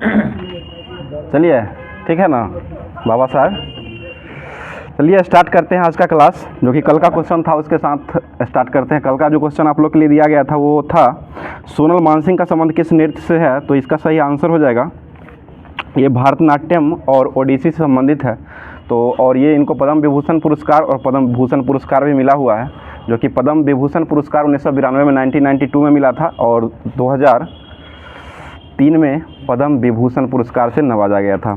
चलिए ठीक है ना बाबा साहब। चलिए स्टार्ट करते हैं आज का क्लास, जो कि कल का क्वेश्चन था उसके साथ स्टार्ट करते हैं। कल का जो क्वेश्चन आप लोग के लिए दिया गया था वो था सोनल मानसिंह का संबंध किस नृत्य से है, तो इसका सही आंसर हो जाएगा ये भारतनाट्यम और ओडिसी से संबंधित है। तो और ये इनको पद्म विभूषण पुरस्कार और पद्म भूषण पुरस्कार भी मिला हुआ है, जो कि पद्म विभूषण पुरस्कार 1992 में 1992 में मिला था और 2003 में पद्म विभूषण पुरस्कार से नवाजा गया था।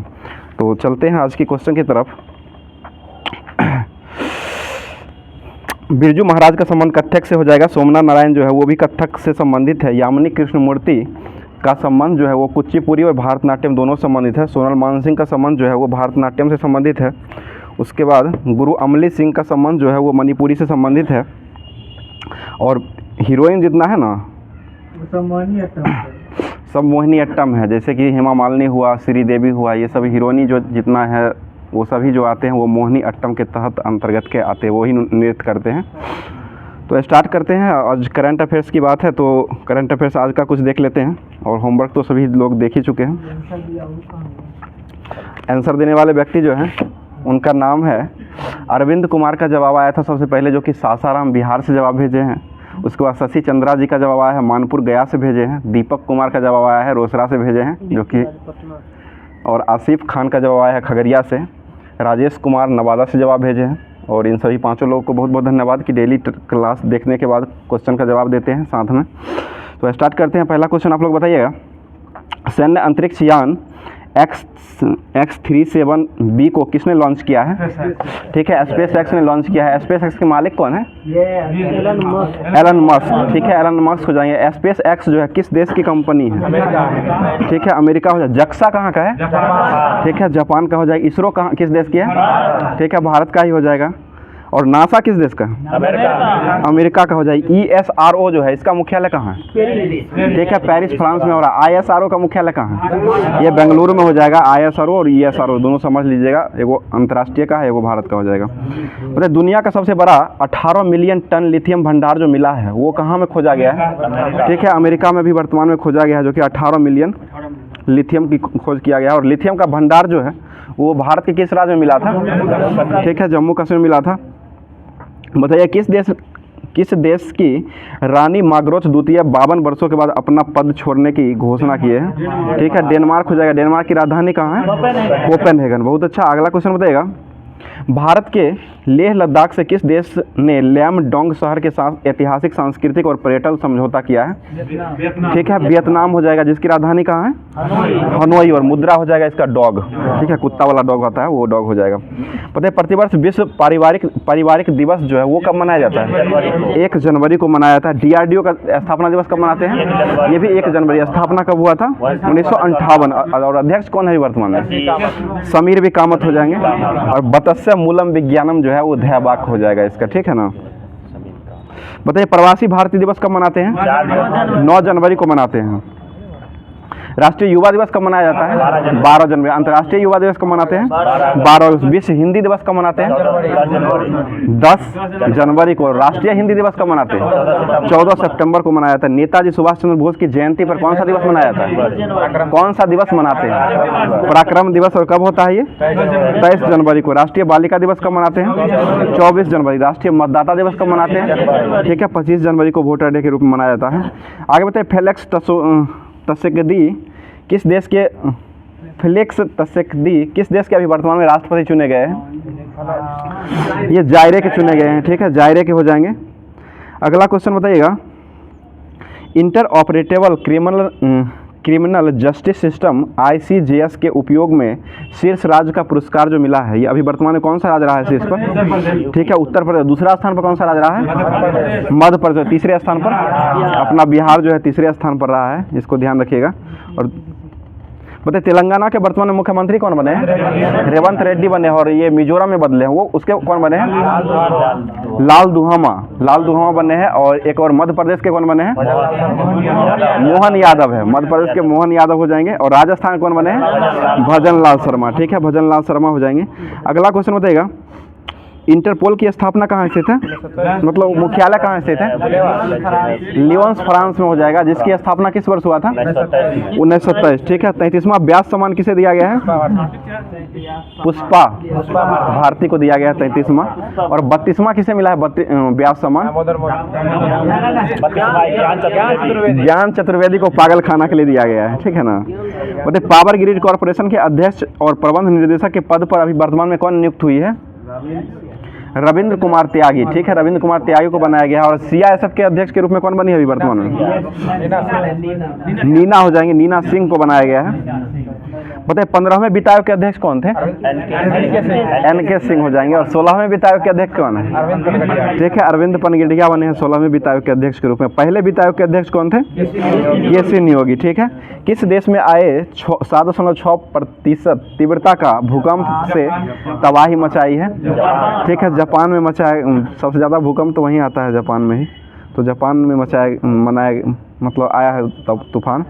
तो चलते हैं आज की क्वेश्चन की तरफ। बिरजू महाराज का संबंध कथक से हो जाएगा। सोमनाथ नारायण जो है वो भी कथक से संबंधित है। यामिनी कृष्णमूर्ति का संबंध जो है वो कुचिपुड़ी और भारतनाट्यम दोनों संबंधित है। सोनल मानसिंह का संबंध जो है वो भारतनाट्यम से संबंधित है। उसके बाद गुरु अमली सिंह का संबंध जो है वो मणिपुरी से संबंधित है। और हीरोइन जितना है ना सब मोहिनी अट्टम है, जैसे कि हेमा मालिनी हुआ, श्रीदेवी हुआ, ये सभी हीरोइनी जो जितना है वो सभी जो आते हैं वो मोहिनी अट्टम के तहत अंतर्गत के आते हैं, वही नृत्य करते हैं। तो स्टार्ट करते हैं। आज करंट अफेयर्स की बात है तो करंट अफेयर्स आज का कुछ देख लेते हैं, और होमवर्क तो सभी लोग देख ही चुके हैं। आंसर देने वाले व्यक्ति जो हैं उनका नाम है अरविंद कुमार का जवाब आया था सबसे पहले, जो कि सासाराम बिहार से जवाब भेजे हैं। उसके बाद शशि चंद्रा जी का जवाब आया है मानपुर गया से भेजे हैं। दीपक कुमार का जवाब आया है रोसड़ा से भेजे हैं जो कि, और आसिफ खान का जवाब आया है खगड़िया से। राजेश कुमार नवादा से जवाब भेजे हैं। और इन सभी पांचों लोगों को बहुत बहुत धन्यवाद कि डेली क्लास देखने के बाद क्वेश्चन का जवाब देते हैं साथ में। तो स्टार्ट करते हैं। पहला क्वेश्चन आप लोग बताइएगा, सैन्य अंतरिक्ष यान X-37B को किसने लॉन्च किया है? ठीक है, स्पेस एक्स ने लॉन्च किया है। स्पेस एक्स के मालिक कौन है? Elon Musk. ठीक है, एलन मस्क हो जाएंगे। स्पेस एक्स जो है किस देश की कंपनी है? ठीक है, अमेरिका हो जाए। जक्सा कहाँ का है? ठीक है, जापान का हो जाएगा। इसरो कहाँ किस देश की है? ठीक है, भारत का ही हो जाएगा। और नासा किस देश का? अमेरिका का हो जाएगा। ESRO जो है इसका मुख्यालय कहाँ है? ठीक है, पेरिस फ्रांस में हो रहा है। ISRO का मुख्यालय कहाँ है? ये बेंगलुरु में हो जाएगा। ISRO और ESRO दोनों समझ लीजिएगा, एगो अंतर्राष्ट्रीय का है, एगो भारत का हो जाएगा। मतलब दुनिया का सबसे बड़ा 18 मिलियन टन लिथियम भंडार जो मिला है वो कहाँ में खोजा गया है? ठीक है, अमेरिका में भी वर्तमान में खोजा गया है, जो कि 18 मिलियन लिथियम की खोज किया गया है। और लिथियम का भंडार जो है वो भारत के किस राज्य में मिला था? ठीक है, जम्मू कश्मीर में मिला था। बताइए किस देश की रानी मार्गरेट द्वितीय 52 वर्षों के बाद अपना पद छोड़ने की घोषणा की है? ठीक है, डेनमार्क हो जाएगा। डेनमार्क की राजधानी कहाँ है? कोपेनहेगन। बहुत अच्छा। अगला क्वेश्चन बताइएगा, भारत के लेह लद्दाख से किस देश ने लैमडोंग शहर के साथ ऐतिहासिक, सांस्कृतिक और पर्यटन समझौता किया है? ठीक है, वियतनाम हो जाएगा, जिसकी राजधानी कहाँ है? हनोई। और मुद्रा हो जाएगा इसका डॉग। ठीक है, कुत्ता वाला डॉग होता है वो डॉग हो जाएगा। पता है प्रतिवर्ष विश्व पारिवारिक दिवस जो है वो कब मनाया जाता है? 1 जनवरी को मनाया जाता है। DRDO का स्थापना दिवस कब मनाते हैं? ये भी 1 जनवरी। स्थापना कब हुआ था? 1958। और अध्यक्ष कौन है वर्तमान में? समीर भी कामत हो जाएंगे। और बतस्य मूलम विज्ञानम जो है वो ध्याबाक हो जाएगा इसका। ठीक है ना। बताइए प्रवासी भारतीय दिवस कब मनाते हैं? 9 जनवरी को मनाते हैं। राष्ट्रीय युवा दिवस कब मनाया जाता है? 12 जनवरी। अंतर्राष्ट्रीय युवा दिवस कब मनाते हैं? 12 अगस्त। विश्व हिंदी दिवस कब मनाते हैं? 10 जनवरी को। राष्ट्रीय हिंदी दिवस कब मनाते हैं? 14 सितंबर को मनाया जाता है। नेताजी सुभाष चंद्र बोस की जयंती पर कौन सा दिवस मनाया जाता है? कौन सा दिवस मनाते हैं? पराक्रम दिवस। और कब होता है ये? 23 जनवरी को। राष्ट्रीय बालिका दिवस कब मनाते हैं? 24 जनवरी। राष्ट्रीय मतदाता दिवस कब मनाते हैं? ठीक है, 25 जनवरी को वोटर डे के रूप में मनाया जाता है। आगे बताइए, फेलिक्स त्शेकदी किस देश के अभी वर्तमान में राष्ट्रपति चुने गए हैं? ये जायरे के चुने गए हैं। ठीक है, जायरे के हो जाएंगे। अगला क्वेश्चन बताइएगा, inter operable criminal justice system ICJS के उपयोग में शीर्ष राज्य का पुरस्कार जो मिला है, ये अभी वर्तमान में कौन सा राज्य रहा है शीर्ष पर? ठीक है, उत्तर प्रदेश। दूसरा स्थान पर कौन सा राज्य रहा है? मध्य प्रदेश। तीसरे स्थान पर अपना बिहार जो है तीसरे स्थान पर रहा है, इसको ध्यान रखिएगा। और बताइए तेलंगाना के वर्तमान में मुख्यमंत्री कौन बने हैं? रेवंत रेड्डी बने हैं। और ये मिजोरम में बदले हैं, वो उसके कौन बने हैं? लाल दुहामा बने हैं। और एक और मध्य प्रदेश के कौन बने हैं? मोहन यादव है। मध्य प्रदेश के मोहन यादव हो जाएंगे। और राजस्थान कौन बने हैं? भजन लाल शर्मा। ठीक है, भजन लाल शर्मा हो जाएंगे। अगला क्वेश्चन बताइएगा, इंटरपोल की स्थापना कहाँ स्थित है, मतलब मुख्यालय कहाँ स्थित है? लियोन्स फ्रांस में हो जाएगा, जिसकी स्थापना किस वर्ष हुआ था? 1927। ठीक है। 33वां ब्यास सम्मान किसे दिया गया है? पुष्पा भारती को दिया गया है 33वां। और 32वां किसे मिला है ब्यास सम्मान? ज्ञान चतुर्वेदी को पागल खाना के लिए दिया गया है। ठीक है ना। बताइए पावर ग्रिड कॉर्पोरेशन के अध्यक्ष और प्रबंध निर्देशक के पद पर अभी वर्तमान में कौन नियुक्त हुई है? रविंद्र कुमार त्यागी। ठीक है, रविंद्र कुमार त्यागी को बनाया गया है। और सीआईएसएफ के अध्यक्ष के रूप में कौन बनी है अभी वर्तमान में? नीना हो जाएंगे, नीना सिंह को बनाया गया है। बताइए 15वें वित्त आयोग के अध्यक्ष कौन थे? एनके सिंह हो जाएंगे। और 16वें वित्त आयोग के अध्यक्ष कौन है? ठीक है, अरविंद पनगिटिया बने हैं 16वें वित्त आयोग के अध्यक्ष के रूप में। पहले वित्त आयोग के अध्यक्ष कौन थे? केसी नियोगी। ठीक है। किस देश में आए 7.6% तीव्रता का भूकंप से तबाही मचाई है? ठीक है, जापान में मचा है। सबसे ज़्यादा भूकंप तो वहीं आता है जापान में ही, तो जापान में मतलब आया है तब तूफान।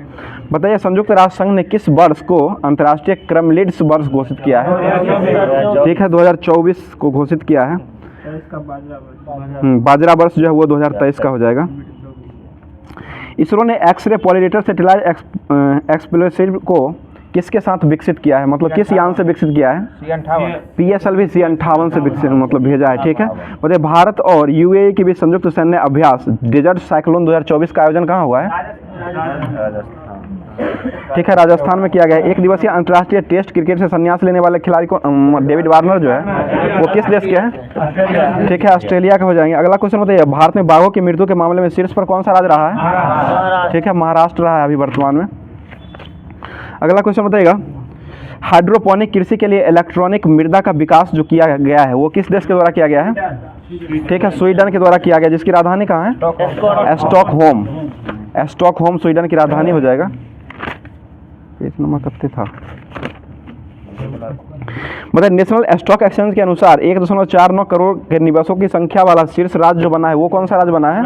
बताइए संयुक्त राष्ट्र संघ ने किस वर्ष को अंतर्राष्ट्रीय क्रमलिड्स वर्ष घोषित किया है? ठीक है, 2024 को घोषित किया है। बाजरा वर्ष जो है वो 2023 का हो जाएगा। इसरो ने एक्सरे पॉलिडेटर सैटेलाइट एक्सप्लोसिव को किसके साथ विकसित किया है, मतलब किस यान से विकसित किया है? PSLV C-58 से विकसित मतलब भेजा है। ठीक है। बताइए भारत और UAE के बीच संयुक्त सैन्य अभ्यास डेजर्ट साइक्लोन 2024 का आयोजन कहाँ हुआ है? ठीक है, राजस्थान में किया गया है। एक दिवसीय अंतर्राष्ट्रीय टेस्ट क्रिकेट से संन्यास लेने वाले खिलाड़ी को डेविड वार्नर जो है वो किस देश के हैं? ठीक है, ऑस्ट्रेलिया के हो जाएंगे। अगला क्वेश्चन बताइए भारत में बाघों की मृत्यु के मामले में शीर्ष पर कौन सा राज्य रहा है? ठीक है, महाराष्ट्र रहा है अभी वर्तमान में। अगला क्वेश्चन बताइएगा हाइड्रोपोनिक कृषि के लिए इलेक्ट्रॉनिक मृदा का विकास जो किया गया है वो किस देश के द्वारा किया गया है? ठीक है, स्वीडन के द्वारा किया गया, जिसकी राजधानी कहाँ है? स्टॉकहोम स्वीडन की राजधानी हो जाएगा। पेज नंबर कितने था? मतलब नेशनल स्टॉक एक्सचेंज के अनुसार 1.49 करोड़ के निवेशकों की संख्या वाला शीर्ष राज्य जो बना है वो कौन सा राज्य बना है?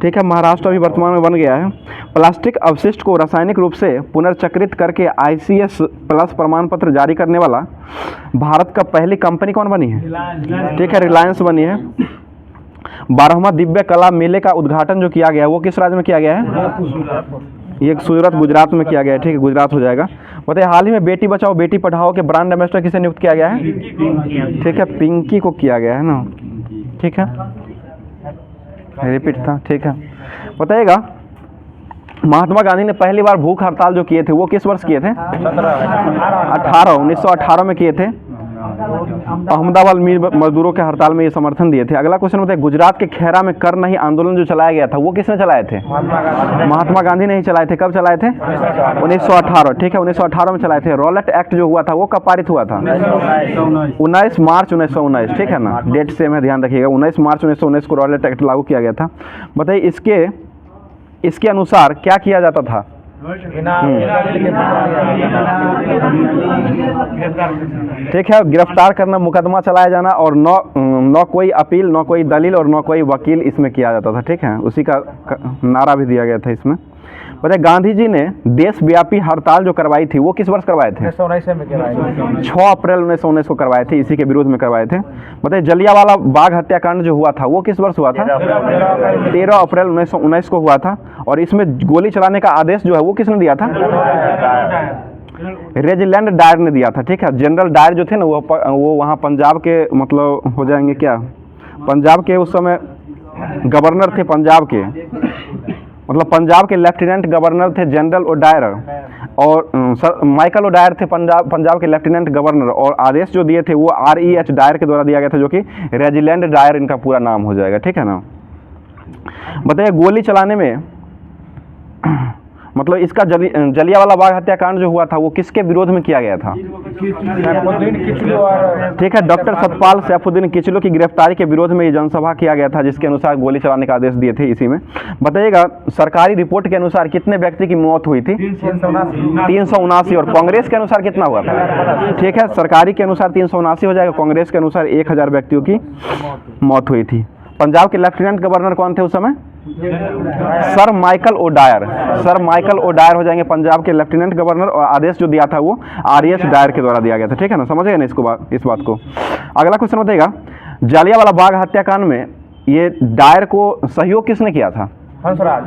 ठीक है, महाराष्ट्र अभी वर्तमान में बन गया है। प्लास्टिक अवशिष्ट को रासायनिक रूप से पुनर्चक्रित करके ICS प्लस प्रमाण पत्र जारी करने वाला भारत का पहली कंपनी कौन बनी है? ठीक है, रिलायंस बनी है। 12वां दिव्य कला मेले का उद्घाटन जो किया गया है वो किस राज्य में किया गया है? ये सूरत गुजरात में किया गया है। ठीक है, गुजरात हो जाएगा। बताइए हाल ही में बेटी बचाओ बेटी पढ़ाओ के ब्रांड एम्बेसडर किसे नियुक्त किया गया है? ठीक है, पिंकी को किया गया है ना। ठीक है, रिपीट था। ठीक है, बताइएगा महात्मा गांधी ने पहली बार भूख हड़ताल जो किए थे वो किस वर्ष किए थे? 1918 में किए थे। अहमदाबाद मिल मजदूरों के हड़ताल में ये समर्थन दिए थे। अगला क्वेश्चन बताइए गुजरात के खैरा में कर नहीं आंदोलन जो चलाया गया था वो किसने चलाए थे? महात्मा गांधी ने ही चलाए थे। कब चलाए थे? 1918। ठीक है, 1918 में चलाए थे। रॉलेट एक्ट जो हुआ था वो कब पारित हुआ था? 19 मार्च 1919। ठीक है ना, डेट सेम है, ध्यान रखिएगा। 19 मार्च 1919 को रॉलेट एक्ट लागू किया गया था। बताइए इसके अनुसार क्या किया जाता था? ठीक है, गिरफ्तार करना, मुकदमा चलाया जाना और न कोई अपील, न कोई दलील और न कोई वकील इसमें किया जाता था। ठीक है, उसी का नारा भी दिया गया था इसमें। बताइए गांधी जी ने देशव्यापी हड़ताल जो करवाई थी वो किस वर्ष करवाए थे? 6 अप्रैल 1919 को करवाए थे, इसी के विरोध में करवाए थे। बताइए जलियांवाला बाग हत्याकांड जो हुआ था वो किस वर्ष हुआ था? 13 अप्रैल 1919 को हुआ था। और इसमें गोली चलाने का आदेश जो है वो किसने दिया था? रेजिडेंट डायर ने दिया था। ठीक है, जनरल डायर जो थे ना वो वहाँ पंजाब के मतलब हो जाएंगे क्या, पंजाब के उस समय गवर्नर थे पंजाब के, मतलब पंजाब के लेफ्टिनेंट गवर्नर थे जनरल ओडायर और माइकल ओडायर थे पंजाब के लेफ्टिनेंट गवर्नर। और आदेश जो दिए थे वो REH डायर के द्वारा दिया गया था, जो कि रेजिडेंट डायर इनका पूरा नाम हो जाएगा। ठीक है ना। बताइए गोली चलाने में मतलब इसका जलियांवाला बाग हत्याकांड जो हुआ था वो किसके विरोध में किया गया था? ठीक है, डॉक्टर सतपाल सैफुद्दीन किचलू की गिरफ्तारी के विरोध में ये जनसभा किया गया था, जिसके अनुसार गोली चलाने का आदेश दिए थे इसी में। बताइएगा सरकारी रिपोर्ट के अनुसार कितने व्यक्ति की मौत हुई थी? 379। और कांग्रेस के अनुसार कितना हुआ था? ठीक है, सरकारी के अनुसार 379 हो जाएगा, कांग्रेस के अनुसार 1000 व्यक्तियों की मौत हुई थी। पंजाब के लेफ्टिनेंट गवर्नर कौन थे उस समय? Sir Michael O'Dwyer. Sir Michael O'Dwyer हो जाएंगे पंजाब के लेफ्टिनेंट गवर्नर, और आदेश जो दिया था वो आर.एस. डायर के द्वारा दिया गया था। ठीक है ना, समझ गए ना इस बात को। अगला क्वेश्चन बताइएगा, जालियांवाला बाग हत्याकांड में ये डायर को सहयोग किसने किया था? हंसराज।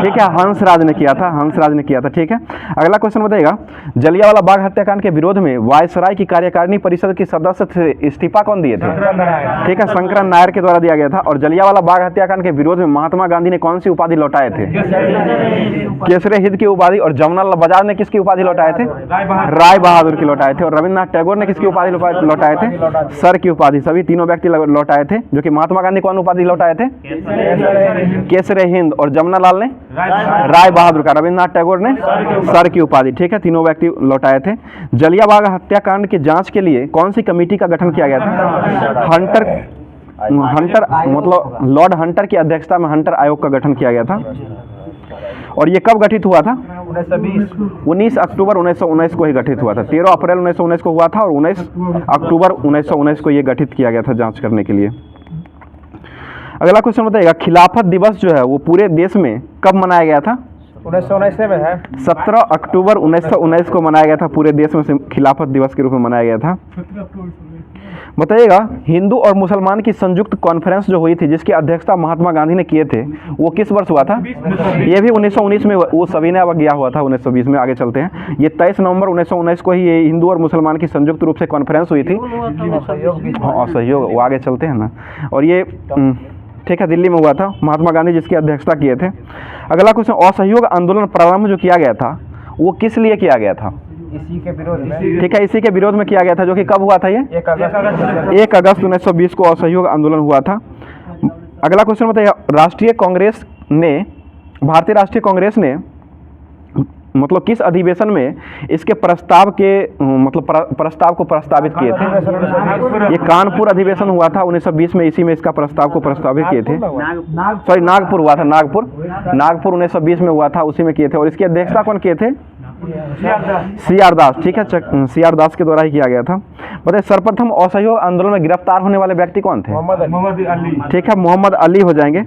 ठीक है, हंसराज ने किया था, हंसराज ने किया था। ठीक है, अगला क्वेश्चन बताइएगा, जलियांवाला बाग हत्याकांड के विरोध में वायसराय की कार्यकारिणी परिषद की सदस्य से इस्तीफा कौन दिए थे? ठीक है, शंकरन नायर के द्वारा दिया गया था। और जलियांवाला बाग हत्याकांड के विरोध में महात्मा गांधी ने कौन सी उपाधि लौटाए थे? केसरे हिंद की उपाधि। और जमनालाल बजाज ने किसकी उपाधि लौटाए थे? राय बहादुर की लौटाए थे। और रविन्द्रनाथ टैगोर ने किसकी उपाधि लौटाए थे? सर की उपाधि। सभी तीनों व्यक्ति लौटाए थे, जो कि महात्मा गांधी कौन उपाधि लौटाए थे? केसरे हिंद। और जमनालाल ने राय बहादुर का, रविन्द्रनाथ टैगोर ने सर की उपाधि। ठीक है, तीनों व्यक्ति लौटाए थे। जलियांवाला हत्याकांड की जांच के लिए कौन सी कमेटी का गठन किया गया था? हंटर मतलब लॉर्ड हंटर की अध्यक्षता में हंटर आयोग का गठन किया गया था। और ये कब गठित हुआ था? 19 अक्टूबर 1919 को ही गठित हुआ था। 13 अप्रैल 1919 को हुआ था और 19 अक्टूबर 1919 को ये गठित किया गया था जांच करने के लिए। अगला क्वेश्चन बताइएगा, खिलाफत दिवस जो है वो पूरे देश में कब मनाया गया था? 1919 में है। 17 अक्टूबर 1919 को मनाया गया था, पूरे देश में से खिलाफत दिवस के रूप में मनाया गया था। बताइएगा, हिंदू और मुसलमान की संयुक्त कॉन्फ्रेंस जो हुई थी, जिसकी अध्यक्षता महात्मा गांधी ने किए थे, वो किस वर्ष हुआ था? ये भी 1919 में, वो सभी ने अब गया हुआ था 1920 में। आगे चलते हैं, ये 23 नवंबर 1919 को ही ये हिंदू और मुसलमान की संयुक्त रूप से कॉन्फ्रेंस हुई थी। असहयोग, वो आगे चलते हैं ना। और ये ठीक है, दिल्ली में हुआ था, महात्मा गांधी जिसकी अध्यक्षता किए थे। अगला क्वेश्चन, असहयोग आंदोलन प्रारंभ जो किया गया था वो किस लिए किया गया था? इसी के विरोध में। ठीक है, इसी के विरोध में किया गया था, जो कि कब हुआ था? ये 1 अगस्त 1920 को असहयोग आंदोलन हुआ था। अगला क्वेश्चन बताइए, भारतीय राष्ट्रीय कांग्रेस ने मतलब किस अधिवेशन में इसके प्रस्ताव को प्रस्तावित किए थे? ये कानपुर अधिवेशन हुआ था 1920 में, इसी में इसका प्रस्ताव को प्रस्तावित किए थे। सॉरी, नागपुर हुआ था, नागपुर 1920 में हुआ था, उसी में किए थे। और इसकी अध्यक्षता कौन किए थे? सी.आर. दास। ठीक है, सी.आर. दास के द्वारा ही किया गया था। बताइए, सर्वप्रथम असहयोग आंदोलन में गिरफ्तार होने वाले व्यक्ति कौन थे? मोहम्मद अली। ठीक है, मोहम्मद अली हो जाएंगे।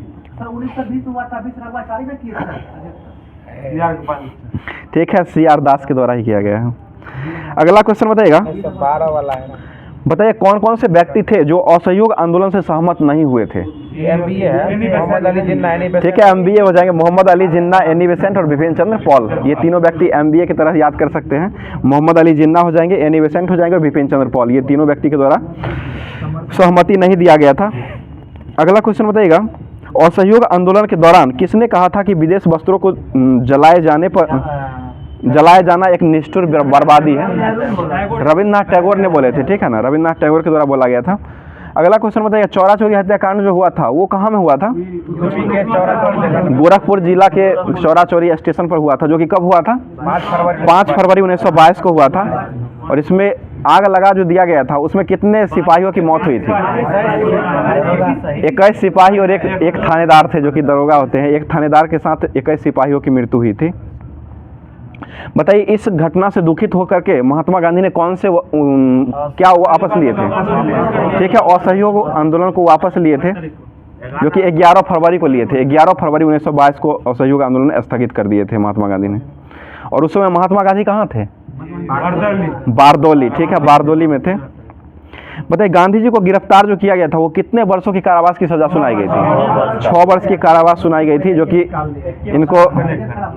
ठीक है, सी.आर. दास के द्वारा ही किया गया है। अगला क्वेश्चन बताइएगा, 12 वाला है। बताइए, कौन कौन से व्यक्ति थे जो असहयोग आंदोलन से सहमत नहीं हुए थे? एमबीए है, मोहम्मद अली जिन्ना, एनी बेसेंट। ठीक है, एमबीए हो जाएंगे, मोहम्मद अली जिन्ना, एनी बेसेंट और बिपिन चंद्र पॉल। ये तीनों व्यक्ति एमबीए की तरह याद कर सकते हैं। मोहम्मद अली जिन्ना हो जाएंगे, एनी बेसेंट हो जाएंगे और बिपिन चंद्र पॉल। ये तीनों व्यक्ति के द्वारा सहमति नहीं दिया गया था। अगला क्वेश्चन बताइएगा, असहयोग आंदोलन के दौरान किसने कहा था कि विदेश वस्त्रों को जलाया जाना एक निष्ठुर बर्बादी है? रविन्द्रनाथ टैगोर ने बोले थे। ठीक है ना, रविन्द्रनाथ टैगोर के द्वारा बोला गया था। अगला क्वेश्चन बताइए, चौरा चोरी हत्याकांड जो हुआ था वो कहाँ में हुआ था? गोरखपुर जिला के चौरा चोरी स्टेशन पर हुआ था, जो कि कब हुआ था? 5 फरवरी 1922 को हुआ था। और इसमें आग लगा जो दिया गया था, उसमें कितने सिपाहियों की मौत हुई थी? 21 सिपाही और एक थानेदार थे, जो कि दरोगा होते हैं। एक थानेदार के साथ 21 सिपाहियों की मृत्यु हुई थी। बताइए, इस घटना से दुखित होकर के महात्मा गांधी ने कौन से क्या वो वापस लिए थे? ठीक है, असहयोग आंदोलन को वापस लिए थे, जो कि 11 फरवरी को लिए थे। 11 फरवरी 1922 को असहयोग आंदोलन स्थगित कर दिए थे महात्मा गांधी ने। और उस समय महात्मा गांधी कहाँ थे? बारदौली। ठीक है, बारदौली में थे। बताइए, गांधी जी को गिरफ्तार जो किया गया था वो कितने वर्षों की कारावास की सजा सुनाई गई थी? 6 वर्ष की कारावास सुनाई गई थी, जो कि इनको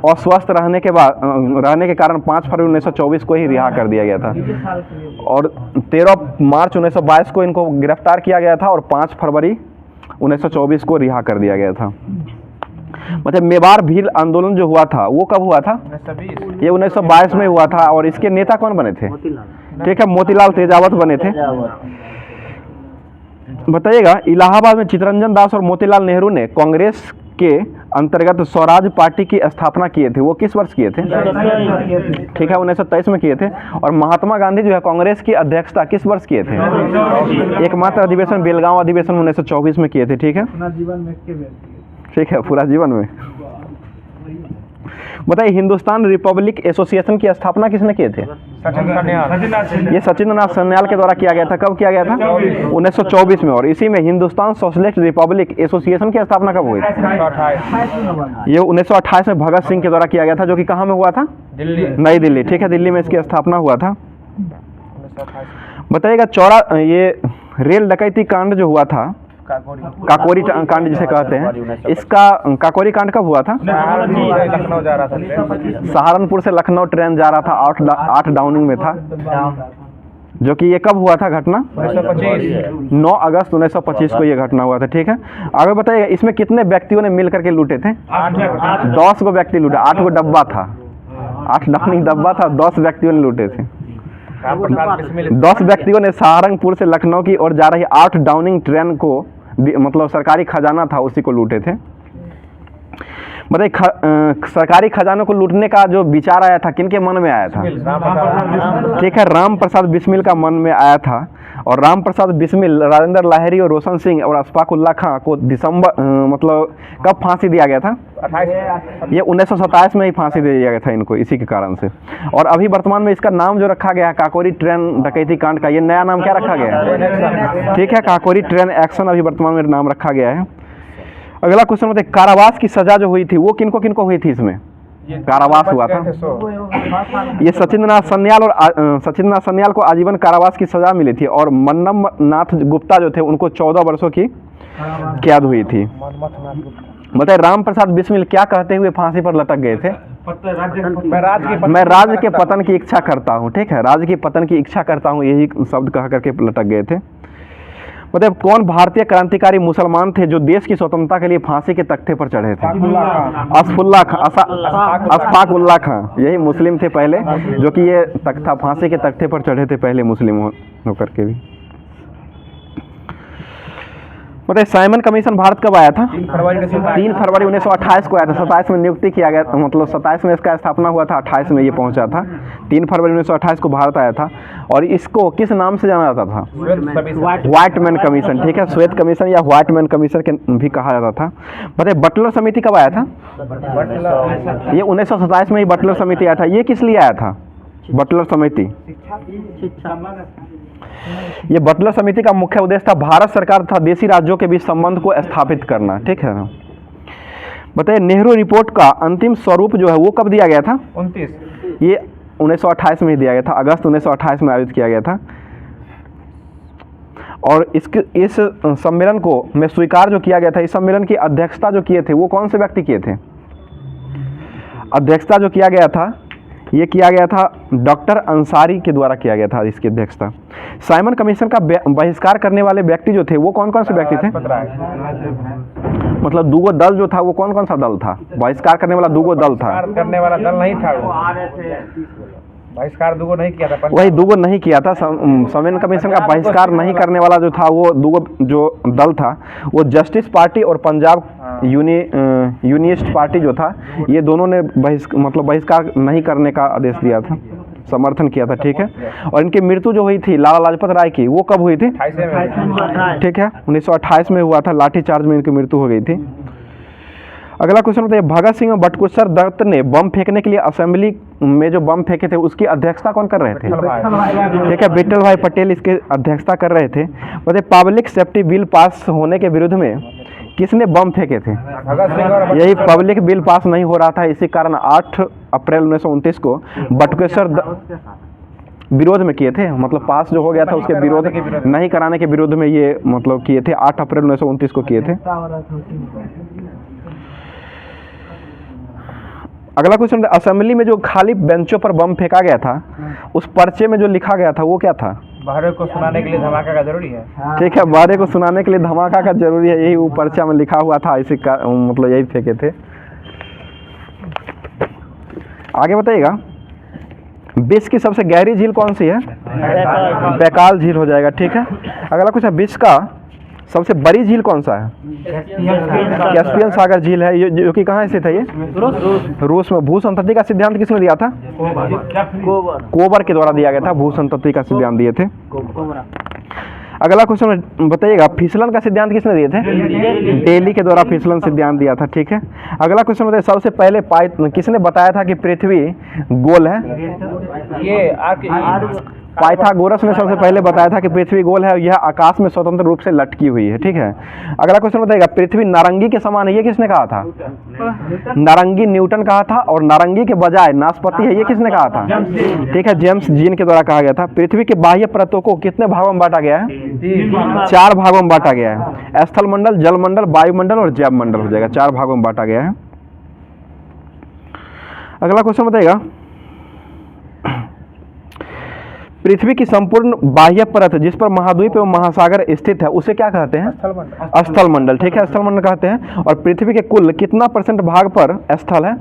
अस्वस्थ रहने के कारण 5 फरवरी 1924 को ही रिहा कर दिया गया था। और 13 मार्च 1922 को इनको गिरफ्तार किया गया था और 5 फरवरी 1924 को रिहा कर दिया गया था। मतलब मेवाड़ भील आंदोलन जो हुआ था वो कब हुआ था? ये 1922 में हुआ था। और इसके नेता कौन बने थे? ठीक है, मोतीलाल तेजावत बने थे। बताइएगा, इलाहाबाद में चित्तरंजन दास और मोतीलाल नेहरू ने कांग्रेस के अंतर्गत स्वराज पार्टी की स्थापना किए थे, वो किस वर्ष किए थे? ठीक है, 1923 में किए थे। और महात्मा गांधी जो है कांग्रेस की अध्यक्षता किस वर्ष किए थे? एकमात्र अधिवेशन बेलगांव अधिवेशन 1924 में किए थे। ठीक है, ठीक है, पूरा जीवन में। बताइए हिंदुस्तान रिपब्लिक एसोसिएशन की स्थापना किसने किए थे? सचिन सन्याल। ये सचिंद्र नाथ सन्याल के द्वारा किया गया था। कब किया गया था? 1924 में। और इसी में हिंदुस्तान सोशलिस्ट रिपब्लिक एसोसिएशन की स्थापना कब हुई? 1928। ये 1928 में भगत सिंह के द्वारा किया गया था, जो कि कहाँ में हुआ था? दिल्ली। नई दिल्ली। ठीक है, दिल्ली में इसकी स्थापना हुआ था। 1928। बताइएगा ये रेल डकैती कांड जो हुआ था, काकोरी कांड जिसे कहते हैं, इसका काकोरी कांड कब हुआ था? लखनऊ जा रहा था ट्रेन। सहारनपुर से लखनऊ ट्रेन जा रहा था, 8 डाउनिंग में था, जो कि ये कब हुआ था घटना? 1925। 9 अगस्त 1925 को ये घटना हुआ था। ठीक है, आगे बताइएगा इसमें कितने व्यक्तियों ने मिल करके लूटे थे? 10 गो व्यक्ति लूटे। 8 गो डब्बा था, 8 डाउनिंग डब्बा था, 10 व्यक्तियों ने लूटे थे। 10 व्यक्तियों ने सहारनपुर से लखनऊ की ओर जा रही 8 डाउनिंग ट्रेन को, मतलब सरकारी खजाना था, उसी को लूटे थे। बताइए सरकारी खजानों को लूटने का जो विचार आया था, किनके मन में आया था? ठीक है, राम प्रसाद बिस्मिल का मन में आया था। और राम प्रसाद बिस्मिल, राजेंद्र लाहिड़ी और रोशन सिंह और अशफाक उल्लाह खां को दिसंबर मतलब कब फांसी दिया गया था? 28। ये 1927 में ही फांसी दे दिया गया था इनको, इसी के कारण से। और अभी वर्तमान में इसका नाम जो रखा गया है काकोरी ट्रेन डकैती कांड का, ये नया नाम क्या रखा गया है? ठीक है, काकोरी ट्रेन एक्शन अभी वर्तमान में नाम रखा गया है। अगला क्वेश्चन बताइए कारावास की सजा जो हुई थी वो किनको किनको हुई थी? इसमें कारावास हुआ था। ये सचिंद्रनाथ सन्याल और सचिंद्रनाथ सन्याल को आजीवन कारावास की सजा मिली थी, और मन्नम नाथ गुप्ता जो थे उनको 14 वर्षों की कैद हुई थी। बताइए राम प्रसाद बिस्मिल क्या कहते हुए फांसी पर लटक गए थे? मैं राज्य के पतन की इच्छा करता हूँ। ठीक है, राज्य के पतन की इच्छा करता हूँ, यही शब्द कह करके लटक गए थे। मतलब कौन भारतीय क्रांतिकारी मुसलमान थे जो देश की स्वतंत्रता के लिए फांसी के तख्ते पर चढ़े थे? अशफाक उल्लाह खां, यही मुस्लिम थे पहले, जो कि ये तख्ता फांसी के तख्ते पर चढ़े थे पहले मुस्लिम होकर के भी। मतलब साइमन कमीशन भारत कब आया था? 3 फरवरी 1928 को आया था। 27 में नियुक्ति किया गया, मतलब 27 में इसका स्थापना हुआ था, 28 में ये पहुंचा था। 3 फरवरी 1928 को भारत आया था। और इसको किस नाम से जाना जाता था? White man commission. ठीक है, श्वेत कमीशन या व्हाइट मैन कमीशन के भी कहा जाता था। बताइए बटलर समिति कब आया था? ये 1927 में ही बटलर समिति आया था। ये किस लिए आया था बटलर समिति? ये बटलर समिति का मुख्य उद्देश्य था भारत सरकार तथा देशी राज्यों के बीच संबंध को स्थापित करना। ठीक है, बताइए नेहरू रिपोर्ट का अंतिम स्वरूप जो है वो कब दिया गया था? 29। ये 1928 में ही दिया गया था, अगस्त 1928 में आयोजित किया गया था। और इस सम्मेलन को में स्वीकार जो किया गया था, इस सम्मेलन की अध्यक्षता जो किए थे वो कौन से व्यक्ति किए थे? अध्यक्षता जो किया गया था ये किया गया था डॉक्टर अंसारी के द्वारा किया गया था इसकी अध्यक्षता। साइमन कमीशन का बहिष्कार करने वाले व्यक्ति जो थे वो कौन कौन से व्यक्ति थे? मतलब दूगो दल जो था वो कौन कौन सा दल था? बहिष्कार करने वाला दूगो दल था। करने वाला दल नहीं था, बहिष्कार दूगो नहीं किया था। वही दूगो नहीं किया था। साइमन कमीशन का बहिष्कार नहीं करने वाला जो था वो दूगो जो दल था वो जस्टिस पार्टी और पंजाब यूनिस्ट पार्टी जो था, ये दोनों ने बहिष्कार नहीं करने का आदेश दिया था, समर्थन किया था। ठीक है, और इनकी मृत्यु जो हुई थी लाला लाजपत राय की वो कब हुई थी? ठीक है, 1928 में हुआ था। लाठीचार्ज में इनकी मृत्यु हो गई थी। अगला क्वेश्चन बताइए भगत सिंह और बटुकेश्वर दत्त ने बम फेंकने के लिए असेंबली में जो बम फेंके थे उसकी अध्यक्षता कौन कर रहे थे? ठीक है, विट्ठल भाई पटेल इसके अध्यक्षता कर रहे थे। बताइए पब्लिक सेफ्टी बिल पास होने के विरुद्ध में किसने बम फेंके थे? यही पब्लिक बिल पास नहीं हो रहा था, इसी कारण 8 अप्रैल 1929 को बटुकेश्वर विरोध में किए थे। मतलब पास जो हो गया था उसके विरोध नहीं कराने के विरोध में ये मतलब किए थे। 8 अप्रैल 1929 को किए थे। अगला क्वेश्चन, असेंबली में जो खाली बेंचों पर बम फेंका गया था उस पर्चे में जो लिखा गया था वो क्या था? बहरे को सुनाने के लिए धमाका का जरूरी है। ठीक है, बहरे को सुनाने के लिए धमाका का जरूरी है, यही वो पर्चा में लिखा हुआ था, इसी का मतलब यही फेंके थे। आगे बताइएगा विश्व की सबसे गहरी झील कौन सी है? बैकाल झील हो जाएगा। ठीक है, अगला कुछ है विश्व का सबसे बड़ी झील कौन सा है? कैस्पियन सागर झील है, ये जो कि कहाँ स्थित है? ये रूस में। भू संतति का सिद्धांत किसने दिया था? कोबर के द्वारा दिया गया था, भू संतति का सिद्धांत दिए थे। अगला क्वेश्चन बताइएगा, फिसलन का सिद्धांत किसने दिए थे? डेली के द्वारा फिसलन सिद्धांत दिया था। ठीक है, अगला क्वेश्चन बताइए, सबसे पहले किसने बताया था कि पृथ्वी गोल है? ये पाइथागोरस ने सबसे पहले बताया था कि पृथ्वी गोल है और यह आकाश में स्वतंत्र रूप से लटकी हुई है। ठीक है, अगला क्वेश्चन बताइएगा, पृथ्वी नारंगी के समान है, ये किसने कहा था? नारंगी न्यूटन कहा था, और नारंगी के बजाय नाशपाती है, ये किसने कहा था? ठीक है, जेम्स जीन के द्वारा कहा गया था। पृथ्वी के बाह्य परतों को कितने भागों में बांटा गया है? 4 भागों में बांटा गया है। स्थल मंडल, जलमंडल, वायुमंडल और जैव मंडल हो जाएगा, 4 भागों में बांटा गया है। अगला क्वेश्चन बताइएगा, पृथ्वी की संपूर्ण बाह्य परत जिस पर महाद्वीप एवं महासागर स्थित है उसे क्या कहते हैं? स्थल मंडल। ठीक है, स्थल मंडल कहते हैं। और पृथ्वी के कुल कितना % भाग पर स्थल है?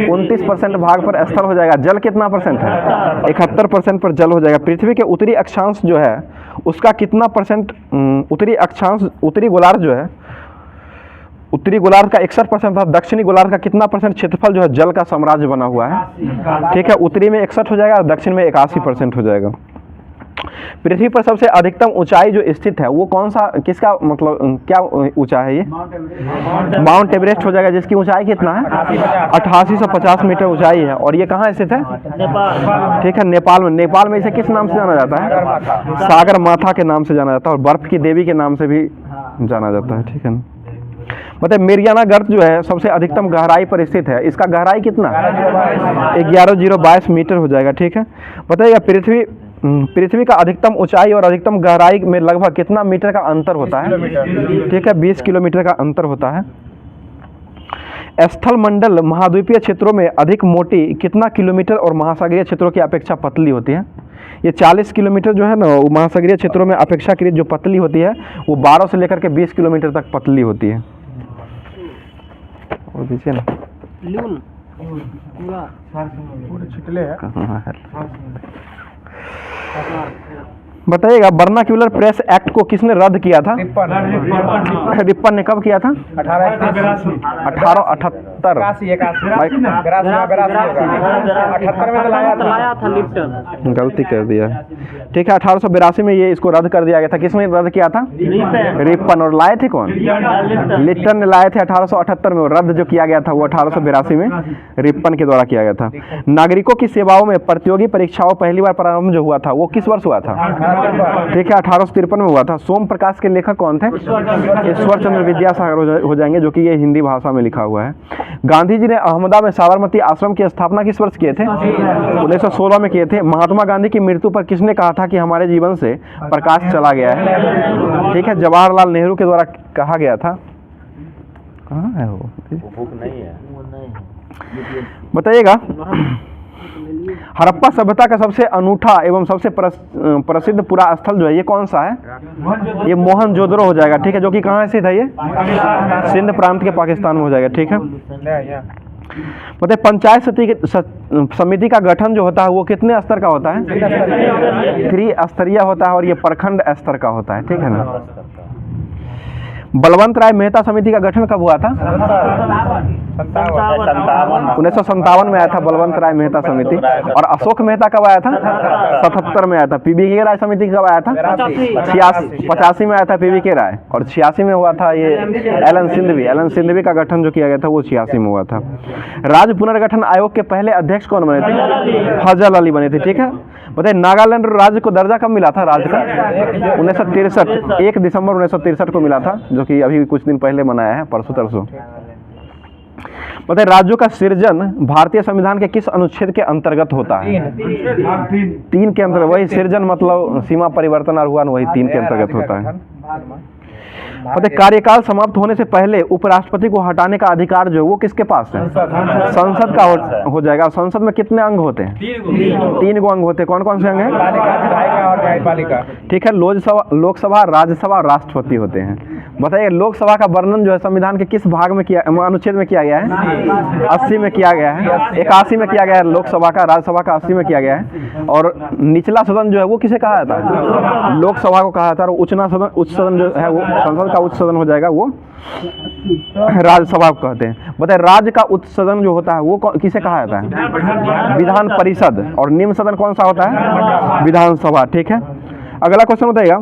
29% भाग पर स्थल हो जाएगा। जल कितना % है? 71% पर जल हो जाएगा। पृथ्वी के उत्तरी अक्षांश जो है उसका कितना % उत्तरी गोलार्ध जो है, उत्तरी गोलार्ध का 61% था, दक्षिणी गोलार्ध का कितना % क्षेत्रफल जो है जल का साम्राज्य बना हुआ है? ठीक है, उत्तरी में 61 हो जाएगा और दक्षिण में 81% हो जाएगा। पृथ्वी पर सबसे अधिकतम ऊंचाई जो स्थित है वो कौन सा, किसका मतलब क्या ऊंचा है? ये माउंट एवरेस्ट हो जाएगा, जिसकी ऊंचाई कितना है? 8850 मीटर ऊंचाई है। और ये कहाँ स्थित है? ठीक है, नेपाल में। नेपाल में इसे किस नाम से जाना जाता है? सागर माथा के नाम से जाना जाता है, और बर्फ की देवी के नाम से भी जाना जाता है। ठीक है, मतलब मेरियाना गर्त जो है सबसे अधिकतम गहराई पर स्थित है, इसका गहराई कितना? 11,022 मीटर हो जाएगा। ठीक है, बताइएगा, पृथ्वी का अधिकतम ऊंचाई और अधिकतम गहराई में लगभग कितना मीटर का अंतर होता है? ठीक है, 20 किलोमीटर का अंतर होता है। स्थल मंडल महाद्वीपीय क्षेत्रों में अधिक मोटी कितना किलोमीटर और महासागरीय क्षेत्रों की अपेक्षा पतली होती है? ये 40 किलोमीटर जो है ना, वो महासागरीय क्षेत्रों में अपेक्षाकृत जो पतली होती है वो 12 से लेकर के 20 किलोमीटर तक पतली होती है। और दीजिए ना, बताइएगा, वर्नाक्यूलर प्रेस एक्ट को किसने रद्द किया था? रिप्पन ने कब किया था? 1878। गलती कर दिया। ठीक है, 1882 में ये इसको रद्द कर दिया गया था। किसने रद्द किया था? रिप्पन। और लाए थे कौन? लिप्टन ने लाए थे 1878 में। रद्द जो किया गया था वो 1882 में रिप्पन के द्वारा किया गया था। नागरिकों की सेवाओं में प्रतियोगी परीक्षाओं पहली बार प्रारंभ जो हुआ था वो किस वर्ष हुआ था? ठीक है, 1853 में हुआ था। सोम प्रकाश के लेखक कौन थे? ईश्वर चंद्र विद्यासागर हो जाएंगे, जो कि ये हिंदी भाषा में लिखा हुआ है। गांधी जी ने अहमदाबाद में साबरमती आश्रम की स्थापना किस वर्ष किए थे? 1916 में किए थे। महात्मा गांधी की मृत्यु पर किसने कहा था कि हमारे जीवन से प्रकाश चला गया है? ठीक है, जवाहरलाल नेहरू के द्वारा कहा गया था। कहाँ है वो? बताइएगा, हड़प्पा सभ्यता का सबसे अनूठा एवं सबसे प्रसिद्ध पुरा स्थल जो है ये कौन सा है? ये मोहनजोदड़ो हो जाएगा। ठीक है, जो कि कहाँ स्थित है? ये सिंध प्रांत के पाकिस्तान में हो जाएगा। ठीक है, बताइए, पंचायत समिति का गठन जो होता है वो कितने स्तर का होता है? 3 स्तरीय होता है, और ये प्रखंड स्तर का होता है। ठीक है ना। बलवंत राय मेहता समिति का गठन कब हुआ था? 1957 में आया था बलवंत राय मेहता समिति। और अशोक मेहता कब आया था? 77 में आया था। पीवी के राय समिति कब आया था? 85 में आया था पीवी के राय। और 86 में हुआ था ये एलन सिंधवी का गठन जो किया गया था वो 86 में हुआ था। राज्य पुनर्गठन आयोग के पहले अध्यक्ष कौन बने थे? फजल अली बने थे। ठीक है, बताइए, नागालैंड राज्य को दर्जा कब मिला था? राज्य का 1963, 1 दिसंबर 1963 को मिला था, जो कि अभी कुछ दिन पहले मनाया है, परसों तरसों। बताइए, राज्यों का सृजन भारतीय संविधान के किस अनुच्छेद के अंतर्गत होता है? 3 के अंतर्गत। वही सृजन मतलब सीमा परिवर्तन और हुआ, वही 3 के अंतर्गत होता है। बताइए, कार्यकाल समाप्त होने से पहले उपराष्ट्रपति को हटाने का अधिकार जो वो किसके पास है? संसद का हो जाएगा। संसद में कितने अंग होते हैं? 3 अंग होते हैं। कौन कौन से अंग हैं? ठीक है, लोकसभा, राज्यसभा और राष्ट्रपति होते हैं। बताइए, लोकसभा का वर्णन जो है संविधान के किस भाग में किया, अनुच्छेद में किया गया है? 80 में किया गया है। 81 में किया गया है लोकसभा का। राज्यसभा का 80 में किया गया है। और निचला सदन जो है वो किसे कहा जाता है? लोकसभा को कहा जाता है। और उच्च सदन जो है वो संसद का उच्च सदन हो जाएगा, वो राज्यसभा को कहते हैं। बताइए, राज्य का उच्च सदन जो होता है वो किसे कहा जाता है? विधान परिषद। और निम्न सदन कौन सा होता है? विधानसभा। ठीक है, अगला क्वेश्चन बताइएगा,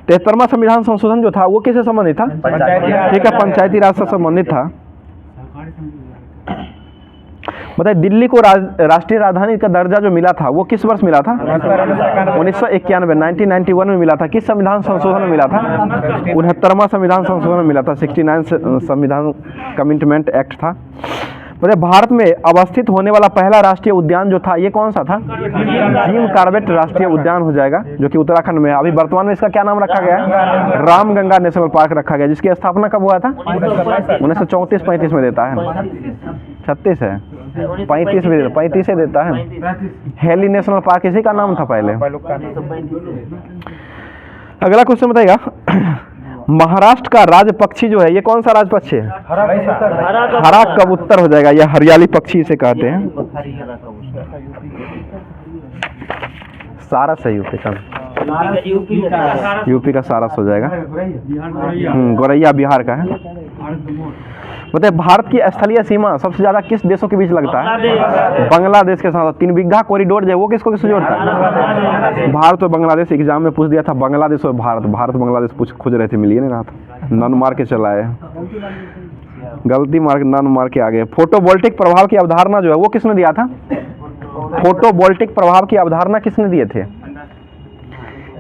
73वां संविधान संशोधन जो था वो किससे संबंधित था? पंचायती राज। ठीक है, पंचायती राज से संबंधित था। बताइए दिल्ली को राष्ट्रीय राजधानी का दर्जा जो मिला था वो किस वर्ष मिला था? 1991 1991 में मिला था। किस संविधान संशोधन में मिला था? 69वां संविधान संशोधन में मिला था। 69 संविधान कमिटमेंट एक्ट था। बताइए भारत में अवस्थित होने वाला पहला राष्ट्रीय उद्यान जो था ये कौन सा था? जिम कॉर्बेट राष्ट्रीय उद्यान हो जाएगा, जो कि उत्तराखंड में है। अभी वर्तमान में इसका क्या नाम रखा गया है? रामगंगा नेशनल पार्क रखा गया, जिसकी स्थापना कब हुआ था? 1934-35 में देता है। 36 है, 35 से देता है। हेली नेशनल पार्क इसी का नाम था पहले। अगला क्वेश्चन बताइएगा, महाराष्ट्र का राज पक्षी जो है ये कौन सा राज पक्षी है? हरा कबूतर हो जाएगा, यह हरियाली पक्षी इसे कहते हैं। सारस है यूपी का सारस हो जाएगा। गोरैया बिहार का है। बताइए भारत की स्थलीय सीमा सबसे ज्यादा किस देशों के बीच लगता है? बांग्लादेश के साथ। 3 बिघा कॉरिडोर जो है वो किसको किसको जोड़ता है? भारत और बांग्लादेश। एग्जाम में पूछ दिया था बांग्लादेश और भारत बांग्लादेश पूछ खोज रहे थे, मिल ही नहीं रहा था। नन मार के चला है, गलती मार के नन मार के आ गए। फोटोवोल्टिक प्रभाव की अवधारणा जो है वो किसने दिया था? फोटोवोल्टिक प्रभाव की अवधारणा किसने दिए थे?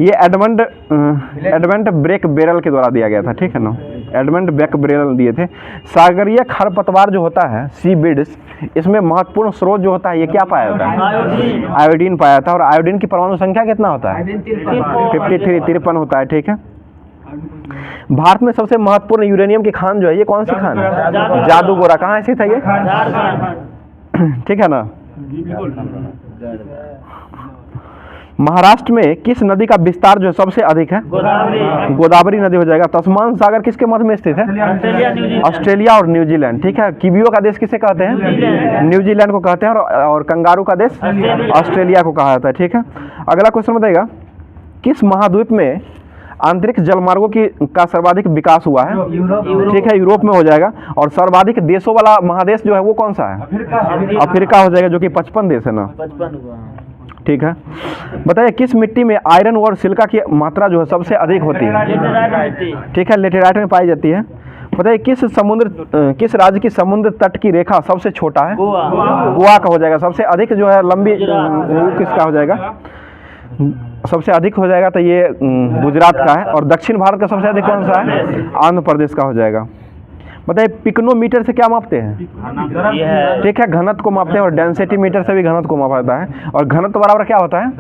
ये एडमंड ब्रेक बेरल के द्वारा दिया गया था, ठीक है ना। एडमंड ब्रेक बेरल दिए थे। सागरीय खरपतवार जो होता है सी बीड्स, इसमें महत्वपूर्ण स्रोत जो होता है ये क्या पाया जाता है? आयोडीन पाया जाता है। और आयोडीन की परमाणु संख्या कितना होता है? 53 होता है, ठीक है। भारत में सबसे महत्वपूर्ण यूरेनियम की खान जो है ये कौन सी खान है? जादूगोरा। कहाँ स्थित है ये? ठीक है ना। महाराष्ट्र में किस नदी का विस्तार जो है सबसे अधिक है? गोदावरी नदी हो जाएगा। तस्मान सागर किसके मध्य में स्थित है? ऑस्ट्रेलिया और न्यूजीलैंड, ठीक है। कीवियों का देश किसे कहते हैं? न्यूजीलैंड को कहते हैं। और कंगारू का देश ऑस्ट्रेलिया को कहा जाता है, ठीक है। अगला क्वेश्चन बताइएगा, किस महाद्वीप में आंतरिक जलमार्गों का सर्वाधिक विकास हुआ है? ठीक है, यूरोप में हो जाएगा। और सर्वाधिक देशों वाला महादेश जो है वो कौन सा है? अफ्रीका हो जाएगा, जो कि 55 देश है ना, ठीक है। बताइए किस मिट्टी में आयरन और सिलिका की मात्रा जो है सबसे अधिक होती है? ठीक है, लेटेराइट में पाई जाती है। बताइए किस राज्य की समुद्र तट की रेखा सबसे छोटा है? गोवा का हो जाएगा। सबसे अधिक जो है लंबी वो किसका हो जाएगा? सबसे अधिक हो जाएगा तो ये गुजरात का है। और दक्षिण भारत का सबसे अधिक कौन सा है? आंध्र प्रदेश का हो जाएगा। बताइए पिक्नोमीटर से क्या मापते हैं? ठीक है, घनत्व को मापते हैं। और डेंसिटी मीटर से भी घनत्व को मापा जाता है। और घनत्व बराबर क्या होता है?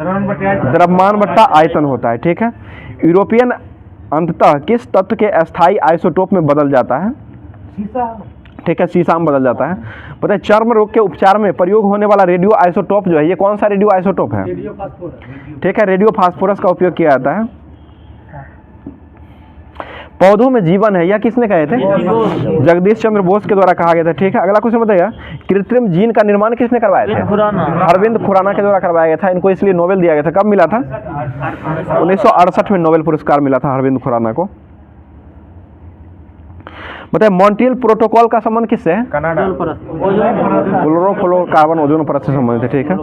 द्रव्यमान बट्टा आयतन होता है, ठीक है। यूरोपियन अंततः किस तत्व के अस्थायी आइसोटोप में बदल जाता है? ठीक है, सीसा में बदल जाता है। बताइए चर्म रोग के उपचार में प्रयोग होने वाला रेडियो आइसोटोप जो है ये कौन सा रेडियो आइसोटोप है? ठीक है, रेडियो फास्फोरस का उपयोग किया जाता है। पौधों में जीवन है, यह किसने कहे थे? जगदीश चंद्र बोस के द्वारा कहा गया था, ठीक है। अगला क्वेश्चन बताइए, कृत्रिम जीन का निर्माण किसने करवाया था? अरविंद खुराना के द्वारा करवाया गया था। इनको इसलिए नोबेल दिया गया था। कब मिला था? 1968 में नोबेल पुरस्कार मिला था अरविंद खुराना को। बताइए मॉन्ट्रियल प्रोटोकॉल का संबंध किससे है? कनाडा। क्लोरोफ्लोरोकार्बन ओजोन परत से संबंधित है, ठीक है।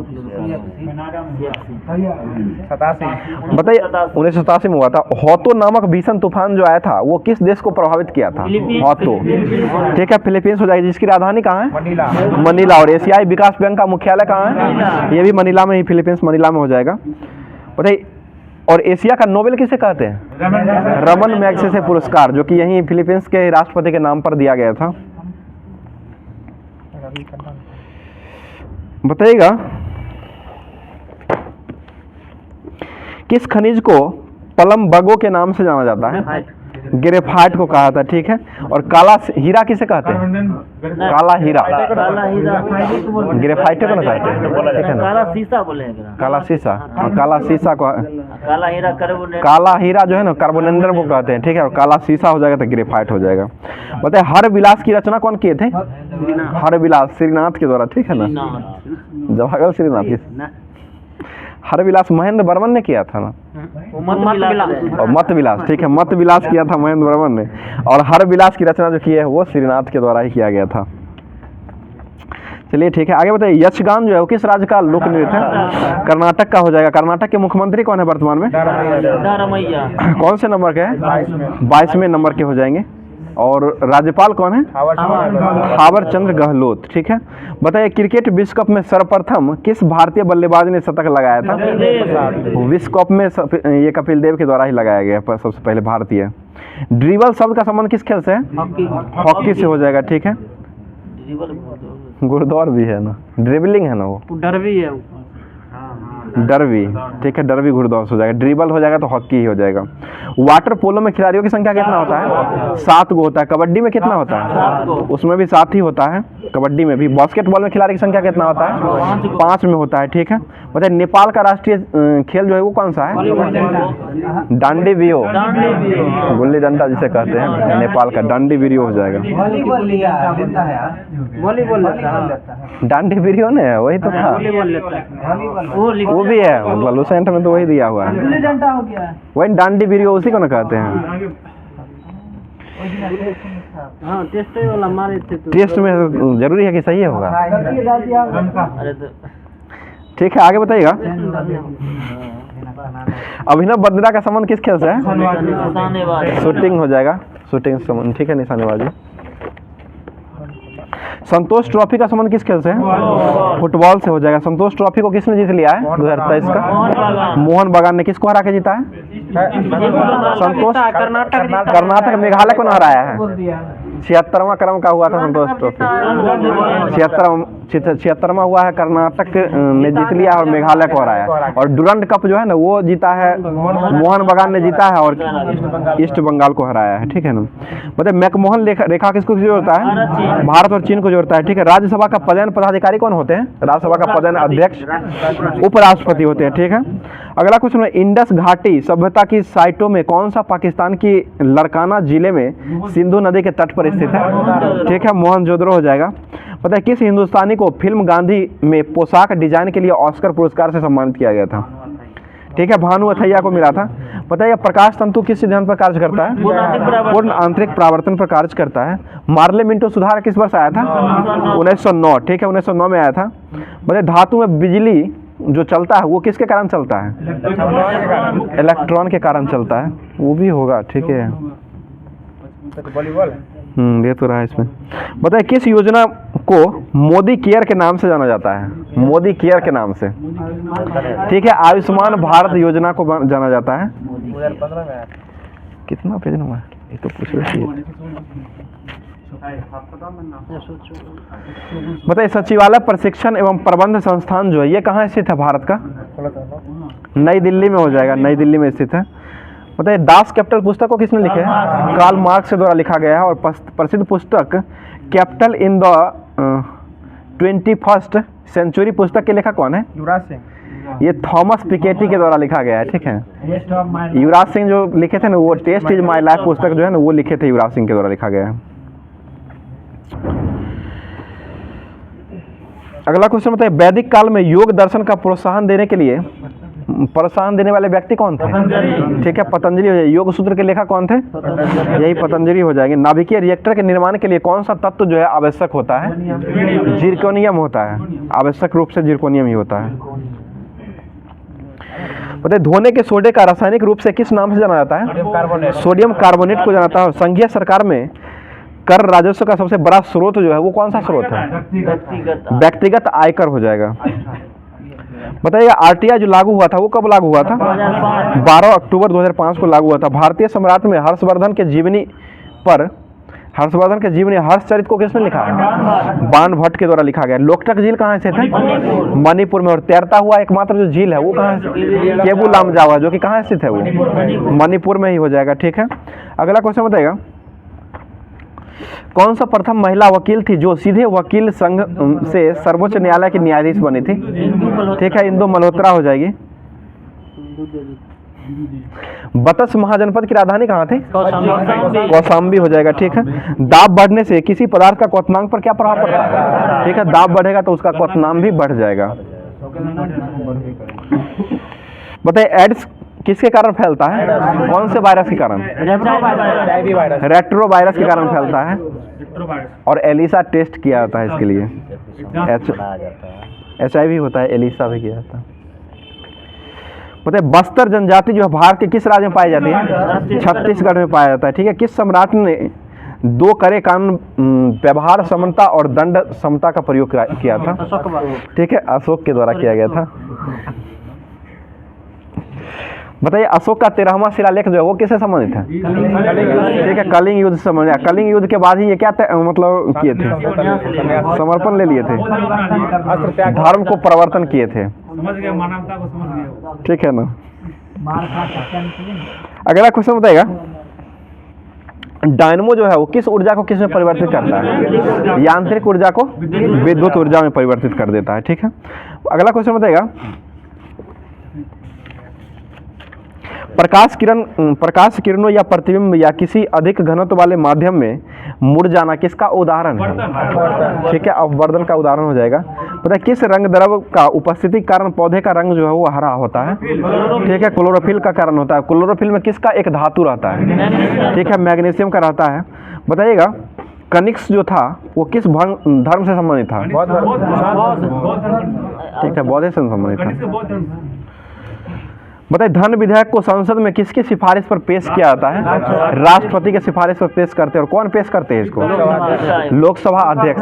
87। बताइए 1987 में हुआ था। हॉतो नामक भीषण तूफान जो आया था वो किस देश को प्रभावित किया था? हॉतो, ठीक है, फिलीपींस हो जाएगी, जिसकी राजधानी कहाँ है? मनीला। और एशियाई विकास बैंक का मुख्यालय कहाँ है? ये भी मनीला में ही, फिलीपींस मनीला में हो जाएगा। बताइए और एशिया का नोबेल किसे कहते हैं? रमन मैग्सेसे पुरस्कार, जो कि यहीं फिलीपींस के राष्ट्रपति के नाम पर दिया गया था। बताइएगा किस खनिज को पलमबगो के नाम से जाना जाता है? ग्रेफाइट को कहा था, ठीक है। और काला हीरा किसे कहते हैं? काला हीरा ग्रेफाइट को ना कहते हैं, ठीक है ना। काला शीशा बोलेगा। काला शीशा, काला शीशा को काला हीरा कार्बोनेट। काला हीरा जो है ना कार्बोनेंडर को कहते हैं, ठीक है। और काला शीशा हो जाएगा तो ग्रेफाइट हो जाएगा। बताइए हर विलास की रचना कौन किए थे? हर विलास श्रीनाथ के द्वारा, ठीक है ना। जवाहरलाल श्रीनाथ। हर विलास महेंद्र बर्मन ने किया था ना। और मत विलास, ठीक है, मत विलास किया था महेंद्र बर्मन ने। और हर विलास की रचना जो की है वो श्रीनाथ के द्वारा ही किया गया था। चलिए ठीक है, आगे बताइए यक्षगान जो है वो किस राज्य का लोक नृत्य है? कर्नाटक का हो जाएगा। कर्नाटक के मुख्यमंत्री कौन है वर्तमान में? दारमैया कौन से नंबर के हैं? 22वें नंबर के हो जाएंगे। और राज्यपाल कौन है? थावर चंद गहलोत। ठीक है, बताइए क्रिकेट विश्व कप में सर्वप्रथम किस भारतीय बल्लेबाज ने शतक लगाया था? विश्व कप में ये कपिल देव के द्वारा ही लगाया गया पर सबसे पहले भारतीय। ड्रिबल शब्द का संबंध किस खेल से है? हॉकी से हो जाएगा। ठीक है, गुड़दौड़ भी है ना, ड्रिबलिंग है ना, वो डरवी है। डरवी। ठीक है, डरवी घुड़दौड़ हो जाएगा। ड्रिबल हो जाएगा तो हॉकी ही हो जाएगा। वाटर पोलो में खिलाड़ियों की संख्या कितना होता है? 7 गो होता है। कबड्डी में कितना होता है? उसमें भी 7 ही होता है, कबड्डी में भी। बास्केटबॉल में खिलाड़ी की संख्या कितना होता है? 5 में होता है। ठीक है, बताइए नेपाल का राष्ट्रीय खेल जो है वो कौन सा है? डांडी बियो, गुल्ली डंडा जिसे कहते हैं नेपाल का, डांडी बियो हो जाएगा। डांडी बियो ने वही तो था, वो भी है, मतलब लुसेंट में तो वही दिया हुआ है, वही डांडी बिरियो उसी को ना कहते हैं। हाँ, टेस्ट वाला मारे थे तो टेस्ट में जरूरी है कि सही होगा। अरे तो ठीक है, आगे बताइएगा अभिनव बंद्रा का संबंध किस खेल से है? निशानेबाज शूटिंग हो जाएगा, शूटिंग संबंध। ठीक है, निशानेबाजी। संतोष ट्रॉफी का संबंध किस खेल से है? फुटबॉल से हो जाएगा। संतोष ट्रॉफी को किसने जीत लिया है 2023 का? मोहन बागान ने। किसको हरा के जीता है? संतोष कर्नाटक मेघालय को हराया है। 76वां क्रम का हुआ था संतोष ट्रॉफी, 76वां हुआ है। कर्नाटक ने जीत लिया और मेघालय को हराया। और डुरंड कप जो है ना वो जीता है मोहन बागान ने जीता है और ईस्ट बंगाल को हराया है। ठीक है ना, मतलब मैकमोहन रेखा किसको जोड़ता है? भारत और चीन को जोड़ता है। ठीक है, राज्यसभा का पदेन पदाधिकारी कौन होते हैं? राज्यसभा का पदेन अध्यक्ष उपराष्ट्रपति होते हैं। ठीक है, अगला क्वेश्चन है इंडस घाटी सभ्यता की साइटों में कौन सा पाकिस्तान की लड़काना जिले में सिंधु नदी के तट पर स्थित है? ठीक है, मोहनजोदड़ो हो जाएगा। पता है किस हिंदुस्तानी को फिल्म गांधी में पोशाक डिजाइन के लिए ऑस्कर पुरस्कार से सम्मानित किया गया था? ठीक है, भानु अथैया को मिला था। पता है प्रकाश तंतु किस सिद्धांत पर कार्य करता है? पूर्ण आंतरिक प्रावर्तन पर कार्य करता है। मार्ले मिंटो सुधार किस वर्ष आया था? 1909। ठीक है, 1909 में आया था। बताइए धातु में बिजली जो चलता है वो किसके कारण चलता है? इलेक्ट्रॉन के कारण चलता है, वो भी होगा। ठीक है, ये तो रहा इसमें। बताइए किस योजना को मोदी केयर के नाम से जाना जाता है? मोदी केयर के नाम से। ठीक है, आयुष्मान भारत योजना को जाना जाता है। 2015 में कितना पेज नंबर? ये तो पूछ रही है। बताइए सचिवालय प्रशिक्षण एवं प्रबंध संस्थान जो है ये कहाँ स्थित है भारत का? नई दिल्ली में हो जाएगा, नई दिल्ली में स्थित है। बताइए दास कैपिटल पुस्तक को किसने लिखे है? कार्ल मार्क्स के द्वारा लिखा गया है। और प्रसिद्ध पुस्तक capital in the 21st century पुस्तक के लेखक कौन है? युवराज सिंह। ये थॉमस पिकेटी के द्वारा लिखा गया है। ठीक है, युवराज सिंह जो लिखे थे ना वो टेस्ट इज माई लाइफ पुस्तक जो है ना वो लिखे थे, युवराज सिंह के द्वारा लिखा गया है। अगला क्वेश्चन बताइए वैदिक काल में योग दर्शन का प्रोत्साहन देने वाले व्यक्ति कौन थे? ठीक है, पतंजलि हो जाएगी। योग सूत्र के लेखक कौन थे? यही पतंजलि हो जाएंगे। नाभिकीय रिएक्टर के निर्माण के लिए कौन सा तत्व जो है आवश्यक होता है? जिरकोनियम होता है, आवश्यक रूप से जिरकोनियम ही होता है। बताइए धोने के सोडे का रासायनिक रूप से किस नाम से जाना जाता है? सोडियम कार्बोनेट को जाना जाता है। संघीय सरकार में कर राजस्व का सबसे बड़ा स्रोत जो है वो कौन सा स्रोत है? व्यक्तिगत आयकर हो जाएगा। बताइएगा आरटीआई जो लागू हुआ था वो कब लागू हुआ था? 12 अक्टूबर 2005 को लागू हुआ था। भारतीय सम्राट में हर्षवर्धन के जीवनी हर्षचरित को किसने लिखा है? बाण भट्ट के द्वारा लिखा गया। लोकटक झील कहाँ स्थित है? मणिपुर में। और तैरता हुआ एकमात्र जो झील है वो कहाँ है? केबू लामजावा, जो कि कहाँ स्थित है? वो मणिपुर में ही हो जाएगा। ठीक है, अगला क्वेश्चन बताइएगा कौन सा प्रथम महिला वकील थी जो सीधे वकील संघ से सर्वोच्च न्यायालय की न्यायाधीश बनी थी? ठीक है, इंदु मल्होत्रा हो जाएगी। बतस महाजनपद की राजधानी कहाँ थी? कौशाम्बी हो जाएगा। ठीक है, दाब बढ़ने से किसी पदार्थ का क्वथनांक पर क्या प्रभाव पड़ता है? ठीक है, दाब बढ़ेगा तो उसका क्वथनांक भी बढ़ जाएगा। बताइए एड्स किसके कारण फैलता है? कौन से वायरस के कारण? रेट्रो वायरस के कारण फैलता है। और एलिसा टेस्ट किया जाता है इसके लिए। HIV होता है, एलिसा भी किया जाता है। बताइए बस्तर जनजाति जो है भारत के किस राज्य में पाई जाती है? छत्तीसगढ़ में पाया जाता है। ठीक है, किस सम्राट ने 2 कड़े कानून व्यवहार समता और दंड समता का प्रयोग किया था? ठीक है, अशोक के द्वारा किया गया था। बताइए अशोक का 13वां शिलालेख जो है वो किससे संबंधित है? ठीक है, कलिंग युद्ध से संबंधित है। कलिंग युद्ध के बाद ही ये क्या मतलब किए थे? समर्पण ले लिए थे, धर्म को परिवर्तन किए थे। ठीक है ना। अगला क्वेश्चन बताइएगा, डायनमो जो है वो किस ऊर्जा को किस में परिवर्तित करता है? यांत्रिक ऊर्जा को विद्युत ऊर्जा में परिवर्तित कर देता है। ठीक है, अगला क्वेश्चन बताइएगा, प्रकाश किरणों या प्रतिबिंब या किसी अधिक घनत्व वाले माध्यम में मुड़ जाना किसका उदाहरण है? ठीक है, अपवर्तन का उदाहरण हो जाएगा। पता है किस रंग द्रव्य का उपस्थिति के कारण पौधे का रंग जो है वो हरा होता है? ठीक है, क्लोरोफिल का कारण होता है। क्लोरोफिल में किसका एक धातु रहता है? ठीक है, मैग्नीशियम का रहता है। बताइएगा कनिक्स जो था वो किस धर्म से संबंधित था? ठीक है, बौद्ध से संबंधित था। बताइए धन विधेयक को संसद में किसकी सिफारिश पर पेश किया जाता है? राष्ट्रपति के सिफारिश पर पेश करते हैं। और कौन पेश करते हैं इसको? लोकसभा अध्यक्ष।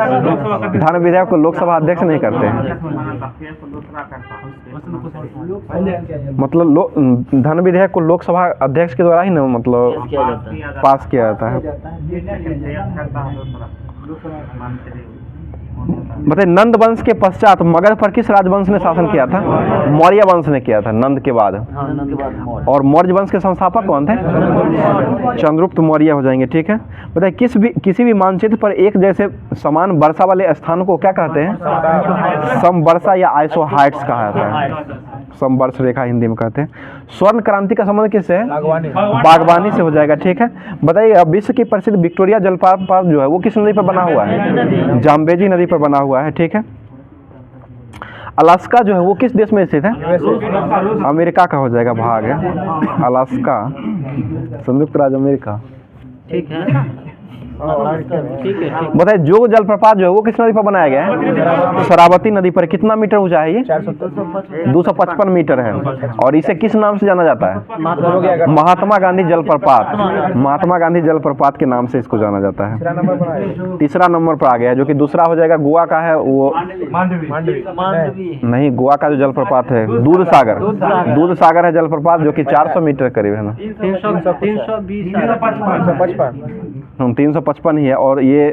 धन विधेयक को लोकसभा अध्यक्ष नहीं करते हैं, मतलब धन विधेयक को लोकसभा अध्यक्ष के द्वारा ही ना मतलब पास किया जाता है। बताइए नंद वंश के पश्चात मगध पर किस राजवंश ने शासन किया था? मौर्य वंश ने किया था नंद के बाद। और मौर्य वंश के संस्थापक कौन थे? चंद्रगुप्त मौर्य हो जाएंगे। ठीक है, बताइए किसी भी मानचित्र पर एक जैसे समान वर्षा वाले स्थान को क्या कहते हैं? समवर्षा या आइसोहाइट्स कहा जाता है। समवर्ष रेखा हिंदी में कहते हैं। स्वर्ण क्रांति का संबंध किससे है? बागवानी से हो जाएगा। ठीक है, बताइए विश्व की प्रसिद्ध विक्टोरिया जलप्रपात जो है वो किस नदी पर बना हुआ है? जाम्बेजी नदी पर बना हुआ है। ठीक है, अलास्का जो है वो किस देश में स्थित है? अमेरिका का हो जाएगा, भाग है अलास्का, संयुक्त राज्य अमेरिका। ठीक है, ठीक है। बताइए जोग जलप्रपात जो है वो किस नदी पर बनाया गया है? शरावती नदी पर। कितना मीटर ऊंचा है ये? 255 मीटर है। और इसे किस नाम से जाना जाता है? महात्मा गांधी जलप्रपात। महात्मा गांधी जलप्रपात के नाम से इसको जाना जाता है। तीसरा नंबर पर आ गया है, जो कि दूसरा हो जाएगा गोवा का है वो नहीं, गोवा का जो जलप्रपात है दूध सागर है जलप्रपात, जो कि 400 मीटर करीब है ना। 355 ही है। और ये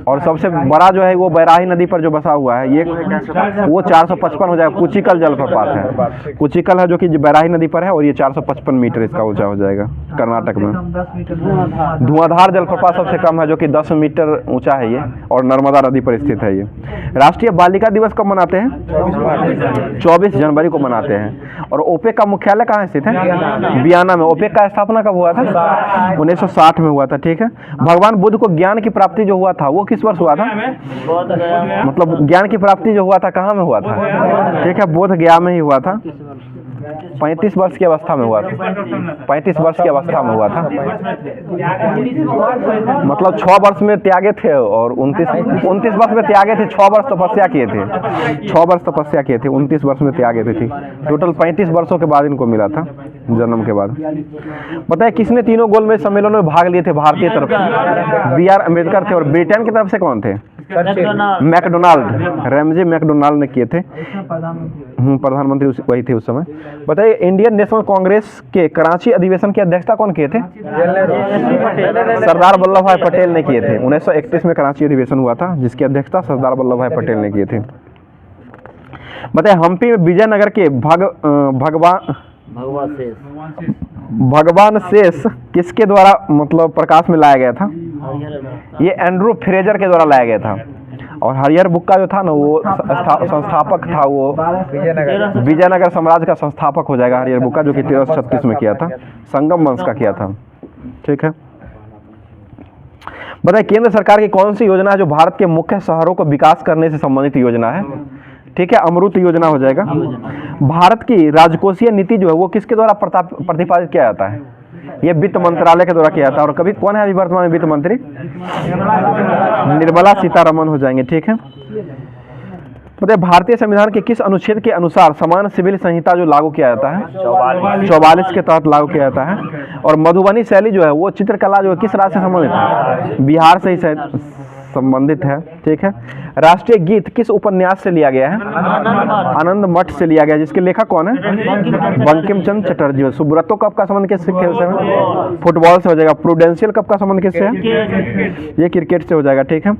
और सबसे बड़ा जो है वो बैराही नदी पर जो बसा हुआ है ये वो 455 हो जाएगा। कुचिकल जलप्रपात है, कुचिकल है जो कि बैराही नदी पर है और ये 455 मीटर इसका ऊंचा हो जाएगा कर्नाटक में। धुआंधार जलप्रपात सबसे कम है जो कि 10 मीटर ऊंचा है ये और नर्मदा नदी पर स्थित है ये। राष्ट्रीय बालिका दिवस कब मनाते हैं? 24 जनवरी को मनाते हैं। और ओपेक का मुख्यालय कहाँ स्थित है? वियना में। ओपेक का स्थापना कब हुआ था? 1960 में हुआ था। ठीक है, भगवान बुद्ध को ज्ञान की प्राप्ति जो हुआ था वो किस वर्ष हुआ था? मतलब ज्ञान की प्राप्ति जो हुआ था कहाँ में हुआ था? ठीक है, बोध गया में ही हुआ था। 35 वर्ष की अवस्था में हुआ था। 35 वर्ष की अवस्था में हुआ था, मतलब 6 वर्ष में त्यागे थे और 29 वर्ष में त्यागे थे। 6 वर्ष तपस्या किए थे, 6 वर्ष तपस्या किए थे, 29 वर्ष में त्यागे थे। ठीक, टोटल 35 वर्षों के बाद इनको मिला था जन्म के बाद। बताइए किसने तीनों गोलमेज सम्मेलनों में भाग लिए थे भारतीय तरफ से? बी आर अम्बेडकर थे। और ब्रिटेन की तरफ से कौन थे? मैकडोनाल्ड, रैमजे मैकडोनाल्ड ने किए थे। प्रधानमंत्री वही थे उस समय। बताइए इंडियन नेशनल कांग्रेस के कराची अधिवेशन की अध्यक्षता कौन किए थे? सरदार वल्लभ भाई पटेल ने किए थे। 1931 में कराची अधिवेशन हुआ था जिसकी अध्यक्षता सरदार वल्लभ भाई पटेल ने किए थे। बताइए हम्पी में विजयनगर के भगवान शेष किसके द्वारा मतलब प्रकाश में लाया गया था? ये एंड्रू फ्रेजर के द्वारा लाया गया था। और हरिहर बुक्का जो था ना वो संस्थापक था, वो विजयनगर साम्राज्य का संस्थापक हो जाएगा हरिहर बुक्का, जो कि 1336 में किया था, संगम वंश का किया था। ठीक है, बताइए केंद्र सरकार की कौन सी योजना है जो भारत के मुख्य शहरों को विकास करने से संबंधित योजना है? ठीक है, अमृत योजना हो जाएगा। भारत की राजकोषीय नीति जो है वो किसके द्वारा प्रतिपादित किया जाता है? ये वित्त मंत्रालय के द्वारा किया जाता है। और कभी कौन है अभी वर्तमान में वित्त मंत्री? निर्मला सीतारमण हो जाएंगे, ठीक है। मतलब भारतीय संविधान के किस अनुच्छेद के अनुसार समान सिविल संहिता जो लागू किया जाता है? 44 के तहत लागू किया जाता है। और मधुबनी शैली जो है वो चित्रकला जो है किस राज्य से संबंधित है? बिहार से ही संबंधित है, ठीक है। राष्ट्रीय गीत किस उपन्यास से लिया गया है? आनंद मठ से लिया गया, जिसके लेखक कौन है? बंकिम चंद्र चटर्जी। सुब्रतो कप का संबंध किस खेल से है? फुटबॉल से हो जाएगा। प्रूडेंशियल कप का संबंध किससे है? ये क्रिकेट से हो जाएगा, ठीक है।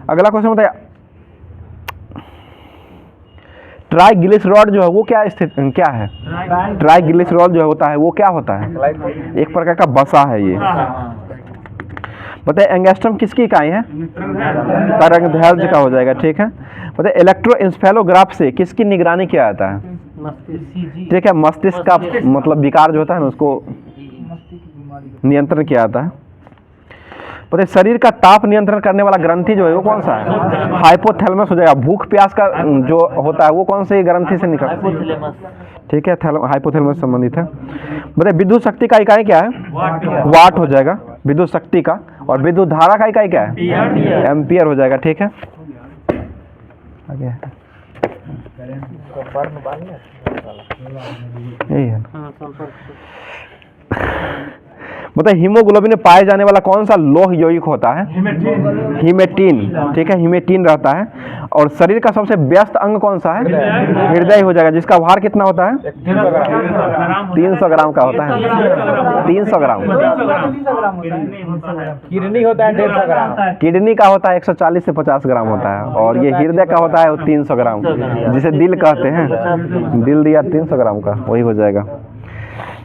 अगला क्वेश्चन बताइए, ट्राइग्लिसरॉड जो है वो क्या है? ट्राइग्लिसरॉल जो होता है वो क्या होता है? एक प्रकार का वसा है ये। बताइए एंगस्ट्रम किसकी इकाई है? तरंगदैर्घ्य का हो जाएगा, ठीक है। बताइए इलेक्ट्रोएन्सेफेलोग्राफ से किसकी निगरानी किया जाता है? ठीक है, मस्तिष्क का मतलब विकार जो होता है ना उसको नियंत्रण किया जाता है। बताइए शरीर का ताप नियंत्रण करने वाला ग्रंथि जो है वो कौन सा है? हाइपोथैलेमस हो जाएगा। भूख प्यास का जो होता है वो कौन से ग्रंथि से निकलता है? ठीक है, हाइपोथैलेमस संबंधित है। बताइए विद्युत शक्ति का इकाई क्या है? वाट हो जाएगा विद्युत शक्ति का। और विद्युत धारा का इकाई क्या है? एम्पियर हो जाएगा, ठीक है। आगे यही है। मतलब हीमोग्लोबिन में पाए जाने वाला कौन सा लोह यौगिक होता है? हीमेटीन, ठीक है, हीमेटीन रहता है। और शरीर का सबसे व्यस्त अंग कौन सा है? हृदय हो जाएगा, जिसका भार कितना होता है? 300 ग्राम का होता है। 300 ग्राम। किडनी होता है 150 ग्राम। किडनी का होता है 140 से 50 ग्राम होता है। और ये हृदय का होता है 300 ग्राम, जिसे दिल कहते हैं। दिल दिया 300 ग्राम का, वही हो जाएगा।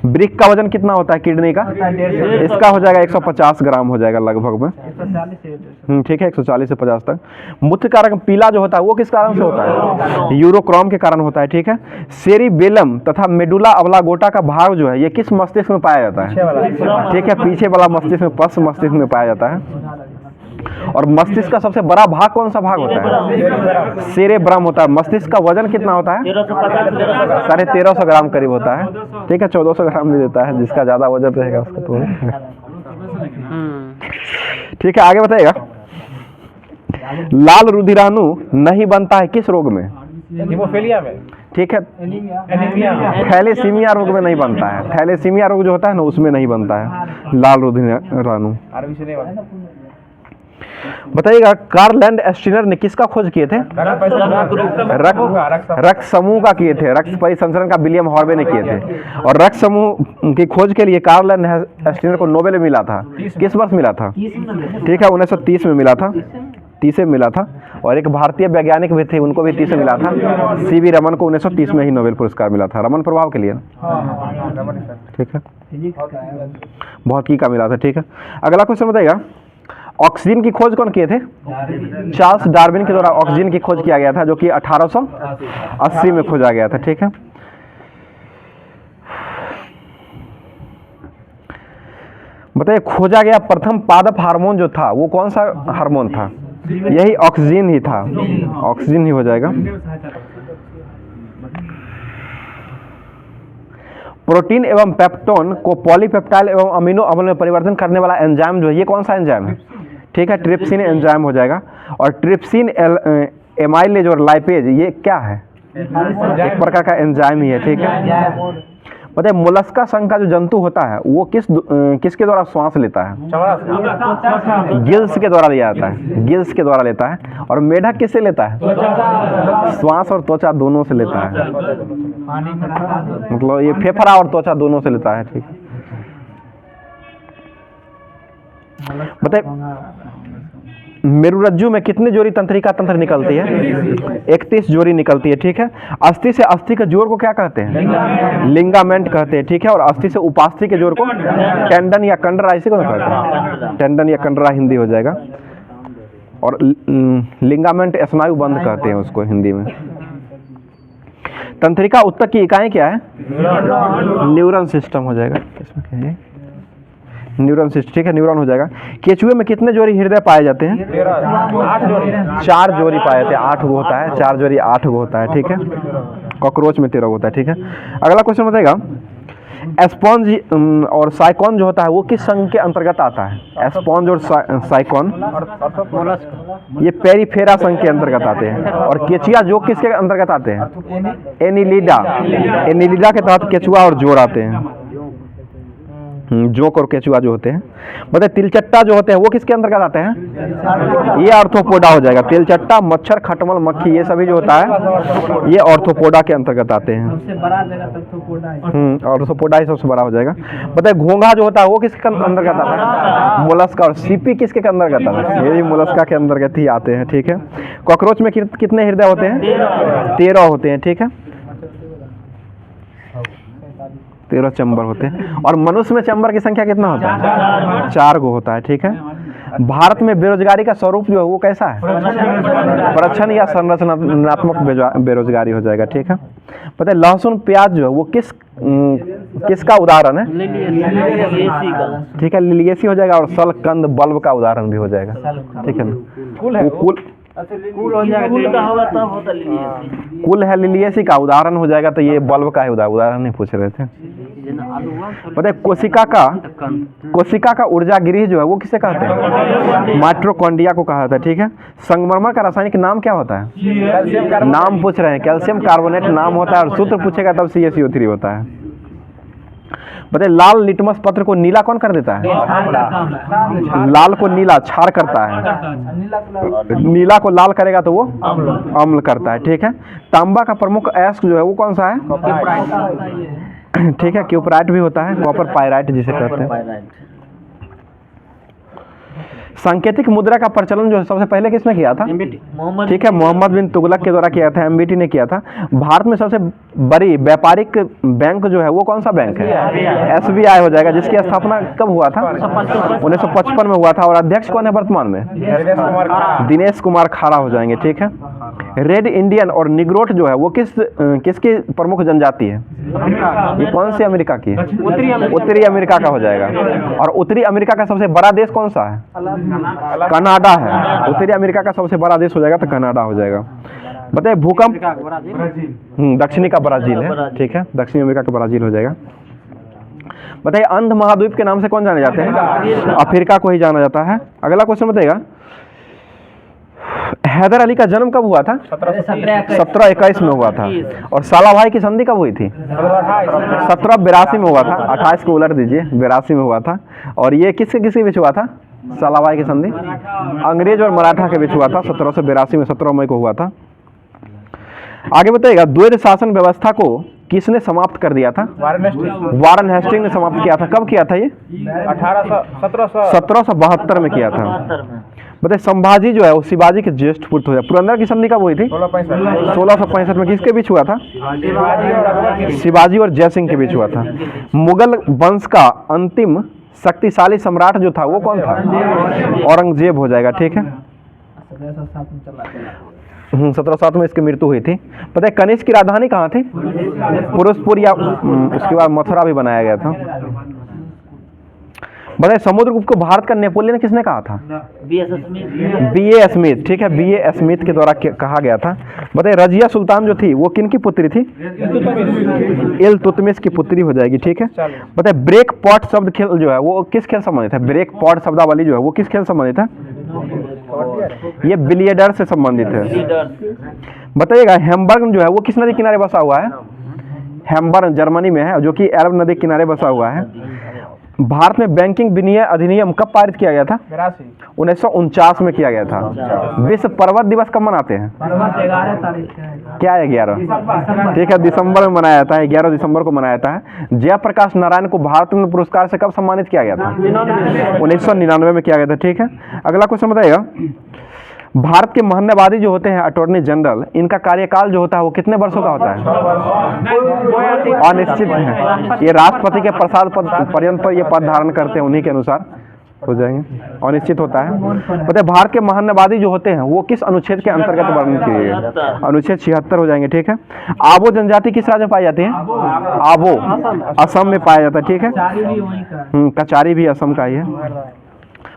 ब्रिक का वजन कितना होता है किडनी का? इसका हो जाएगा 150 ग्राम हो जाएगा लगभग में, ठीक है, 140 से 50 तक। मूत्र का रंग पीला जो होता है वो किस कारण से होता है? यूरोक्रोम के कारण होता है, ठीक है। सेरिबेलम तथा मेडुला ऑब्लांगेटा का भाग जो है ये किस मस्तिष्क में पाया जाता है? ठीक है, पीछे वाला मस्तिष्क में, पश्च मस्तिष्क में पाया जाता है। और मस्तिष्क का सबसे बड़ा भाग कौन सा भाग होता है? सेरेब्रम होता है। मस्तिष्क का वजन कितना होता है? 1350 ग्राम करीब होता है, ठीक है। 1400 ग्राम भी देता है, जिसका ज्यादा वजन रहेगा उसका तो ठीक है। आगे बताइएगा, लाल रुधिराणु नहीं बनता है किस रोग में? हीमोफीलिया में, ठीक है। थैलेसीमिया रोग में नहीं बनता है। थैलेसीमिया रोग जो होता है ना उसमें नहीं बनता है लाल रुधिराणु। बताइएगा कार्ल एस्टीनर ने किसका खोज किए थे? रक्त समूह का किए थे। रक्त परिसंचरण का विलियम हॉर्वे ने किए थे। और रक्त समूह की खोज के लिए कार्ल एस्टीनर को नोबेल मिला था। किस वर्ष मिला था? ठीक है, 1930 में मिला था, 30 में मिला था। और एक भारतीय वैज्ञानिक भी थे, उनको भी 30 में मिला था। सीवी रमन को 1930 में ही नोबेल पुरस्कार मिला था, रमन प्रभाव के लिए, ठीक है, भौतिकी का मिला था, ठीक है। अगला क्वेश्चन बताइएगा, ऑक्सीजन की खोज कौन किए थे? चार्ल्स डार्विन के द्वारा ऑक्सीजन की खोज किया गया था, जो कि 1880 में खोजा गया था, ठीक है। बताइए खोजा गया प्रथम पादप हार्मोन जो था वो कौन सा हार्मोन था? यही ऑक्सीजन ही था, ऑक्सीजन ही हो जाएगा। प्रोटीन एवं पेप्टोन को पॉलीपेप्टाइल एवं अमीनो अम्ल में परिवर्तन करने वाला एंजाइम जो है ये कौन सा एंजाइम है? ठीक है, ट्रिप्सिन एंजाइम हो जाएगा। और ट्रिप्सिन एमाइलेज और लाइपेज ये क्या है? एक प्रकार का एंजाइम ही है, ठीक है। बताइए मोलस्का संघ का जो जंतु होता है वो किसके द्वारा श्वास लेता है? गिल्स के द्वारा लिया जाता है, गिल्स के द्वारा लेता है। और मेढक किससे लेता है? श्वास और त्वचा दोनों से लेता है, मतलब ये फेफड़ा और त्वचा दोनों से लेता है, ठीक है। बताइए मेरुरज्जु में कितने जोड़ी तंत्रिका तंत्र निकलती है? 31 जोड़ी निकलती है, ठीक है। अस्थि से अस्थि के जोड़ को क्या कहते हैं? लिंगामेंट कहते हैं, ठीक है। और अस्थि से उपास्थि के जोड़ को टेंडन या कंडरा, इसी को ना कहते हैं, टेंडन या कंडरा हिंदी हो जाएगा। और लिंगामेंट स्नायु बंध कहते हैं उसको हिंदी में। तंत्रिका उत्तक की इकाई क्या है? न्यूरन सिस्टम हो जाएगा, इसमें क्या है? न्यूरन सिस्टम, ठीक है, न्यूरॉन हो जाएगा। केचुए में कितने जोड़ी हृदय पाए जाते हैं? 4 जोड़ी पाए जाते हैं, 8 गो होता है, 4 जोड़ी 8 गो होता है, ठीक है। कॉकरोच में 13 होता है, ठीक है। अगला क्वेश्चन बताएगा एस्पॉन्ज और साइकॉन जो होता है वो किस संघ के अंतर्गत आता है? एस्पॉन्ज और साइकॉन ये पेरिफेरा संघ के अंतर्गत आते हैं। और केचुआ जो किसके अंतर्गत आते हैं? एनिलिडा। एनिलिडा के तहत केचुआ और जोड़ आते हैं। जोक और केचुआ जो होते हैं। बताए तिलचट्टा जो होते हैं वो किसके अंतर्गत आते हैं? ये आर्थ्रोपोडा हो जाएगा। तिलचट्टा, मच्छर, खटमल, मक्खी ये सभी जो होता है ये आर्थ्रोपोडा के अंतर्गत आते हैं। सबसे बड़ा जगह आर्थ्रोपोडा आर्थ्रोपोडा ही सबसे बड़ा हो जाएगा। बताए घोंघा जो होता है वो किसके अंतर्गत आता है? मोलस्का। और सीपी किसके अंतर्गत आता है? ये भी मोलस्का के अंतर्गत ही आते हैं। ठीक है। कॉकरोच में कितने हृदय होते हैं? 13 होते हैं। ठीक है, 13 चैम्बर होते हैं। और मनुष्य में चैम्बर की संख्या कितना होता है? 4 गो होता है। ठीक है। भारत में बेरोजगारी का स्वरूप जो है वो कैसा है? प्रच्छन्न या संरचनात्मक बेरोजगारी हो जाएगा। ठीक है। पता है लहसुन प्याज जो है वो किसका उदाहरण है? ठीक है, लिलियेसी हो जाएगा। और सलकंद बल्ब का उदाहरण भी हो जाएगा। ठीक है ना। कुल है लिलियेसी का उदाहरण हो जाएगा। तो ये बल्ब का ही उदाहरण नहीं पूछ रहे थे। पता है कोशिका का ऊर्जा गृह जो है वो किसे कहते हैं? माइटोकॉन्ड्रिया को कहा जाता है। ठीक है। संगमरमर का रासायनिक नाम क्या होता है? नाम पूछ रहे हैं। कैल्शियम कार्बोनेट नाम होता है। और सूत्र पूछेगा तब CaCO3 होता है। बताइए लाल लिटमस पत्र को नीला कौन कर देता है? लाल को नीला क्षार करता है। नीला को लाल करेगा तो वो अम्ल करता है। ठीक है। तांबा का प्रमुख अयस्क जो है वो कौन सा है? ठीक है, क्यूपराइट भी होता है। कॉपर पाइराइट जिसे कहते हैं। सांकेतिक मुद्रा का प्रचलन जो सबसे पहले किसने किया था? ठीक है, मोहम्मद बिन तुगलक के द्वारा किया था। MBT ने किया था। भारत में सबसे बड़ी व्यापारिक बैंक जो है वो कौन सा बैंक है? SBI हो जाएगा। जिसकी स्थापना कब हुआ था? 1955 में हुआ था। और अध्यक्ष कौन है वर्तमान में? दिनेश कुमार खारा हो जाएंगे। ठीक है। रेड इंडियन और निग्रोट जो है वो किसकी प्रमुख जनजाति है? ये कौन से अमेरिका की है? उत्तरी अमेरिका का हो जाएगा। और उत्तरी अमेरिका का सबसे बड़ा देश कौन सा है? कनाडा है। उत्तरी अमेरिका का सबसे बड़ा देश हो जाएगा तो कनाडा हो जाएगा। बताइए भूकंप। दक्षिणी का ब्राजील है। ठीक है, दक्षिणी अमेरिका का ब्राजील हो जाएगा। बताइए अंध महाद्वीप के नाम से कौन जाने जाते हैं? अफ्रीका को ही जाना जाता है। अगला क्वेश्चन बताइएगा हैदर अली का जन्म कब हुआ था? 1721 में हुआ था। और साला भाई की संधि कब हुई थी? 1782 में हुआ था। 28 को उलट दीजिए, 82 में हुआ था। और ये किसके बीच हुआ था? साला भाई की संधि अंग्रेज और मराठा के बीच हुआ था 1782 में, 17 मई को हुआ था। आगे बताइएगा द्वैध शासन व्यवस्था को किसने समाप्त कर दिया था? वारन हेस्टिंग ने समाप्त किया था। कब किया था ये? 1772 में किया था। बताइए संभाजी जो है वो शिवाजी के ज्येष्ठ पुत्र हो। पुरंदर की संधि कब हुई थी? 1665 में। किसके बीच हुआ था? शिवाजी और जयसिंह के बीच हुआ था। मुगल वंश का अंतिम शक्तिशाली सम्राट जो था वो कौन था? औरंगजेब हो जाएगा। ठीक है। 1707 में इसकी मृत्यु हुई थी। पता है कनिष्क की राजधानी कहाँ थी? पुरुषपुर या उसके बाद मथुरा भी बनाया गया था। बताइए समुद्रगुप्त को भारत का नेपोलियन किसने कहा था? B.A. स्मिथ। ठीक है, B.A. स्मिथ के द्वारा कहा गया था। बताइए रजिया सुल्तान जो थी वो किन की पुत्री थी? इल्तुतमिश की पुत्री हो जाएगी। ठीक है। बताइए ब्रेक पॉट शब्द खेल जो है वो किस खेल संबंधित है? ब्रेक पॉट शब्दावली जो है वो किस खेल संबंधित है? ये बिलियर्ड्स से संबंधित है। बताइएगा हैम्बर्ग जो है वो किस नदी किनारे बसा हुआ है? हैम्बर्ग जर्मनी में है, जो कि अरब नदी किनारे बसा हुआ है। भारत में बैंकिंग विनिमय अधिनियम कब पारित किया गया था? 1949 में किया गया था। विश्व पर्वत दिवस कब मनाते हैं? 11 तारीख क्या है? 11। ठीक है, दिसंबर में मनाया जाता है। 11 दिसंबर को मनाया जाता है। जयप्रकाश नारायण को भारत रत्न पुरस्कार से कब सम्मानित किया गया था? 1999 में किया गया था। ठीक है। अगला क्वेश्चन बताइएगा भारत के महन्यवादी जो होते हैं अटॉर्नी जनरल, इनका कार्यकाल जो होता है वो कितने वर्षों का होता है? अनिश्चित है। ये राष्ट्रपति के प्रसाद पर्यंत पर ये पद धारण करते हैं, उन्हीं के अनुसार हो जाएंगे। अनिश्चित होता है। बताइए भारत के महन्यवादी जो होते हैं वो किस अनुच्छेद के अंतर्गत वर्णन किए गए? अनुच्छेद 76 हो जाएंगे। ठीक है। आबो जनजाति किस राज्य में पाई जाती है? आबो असम में पाया जाता है। ठीक है। कचारी भी असम का ही है।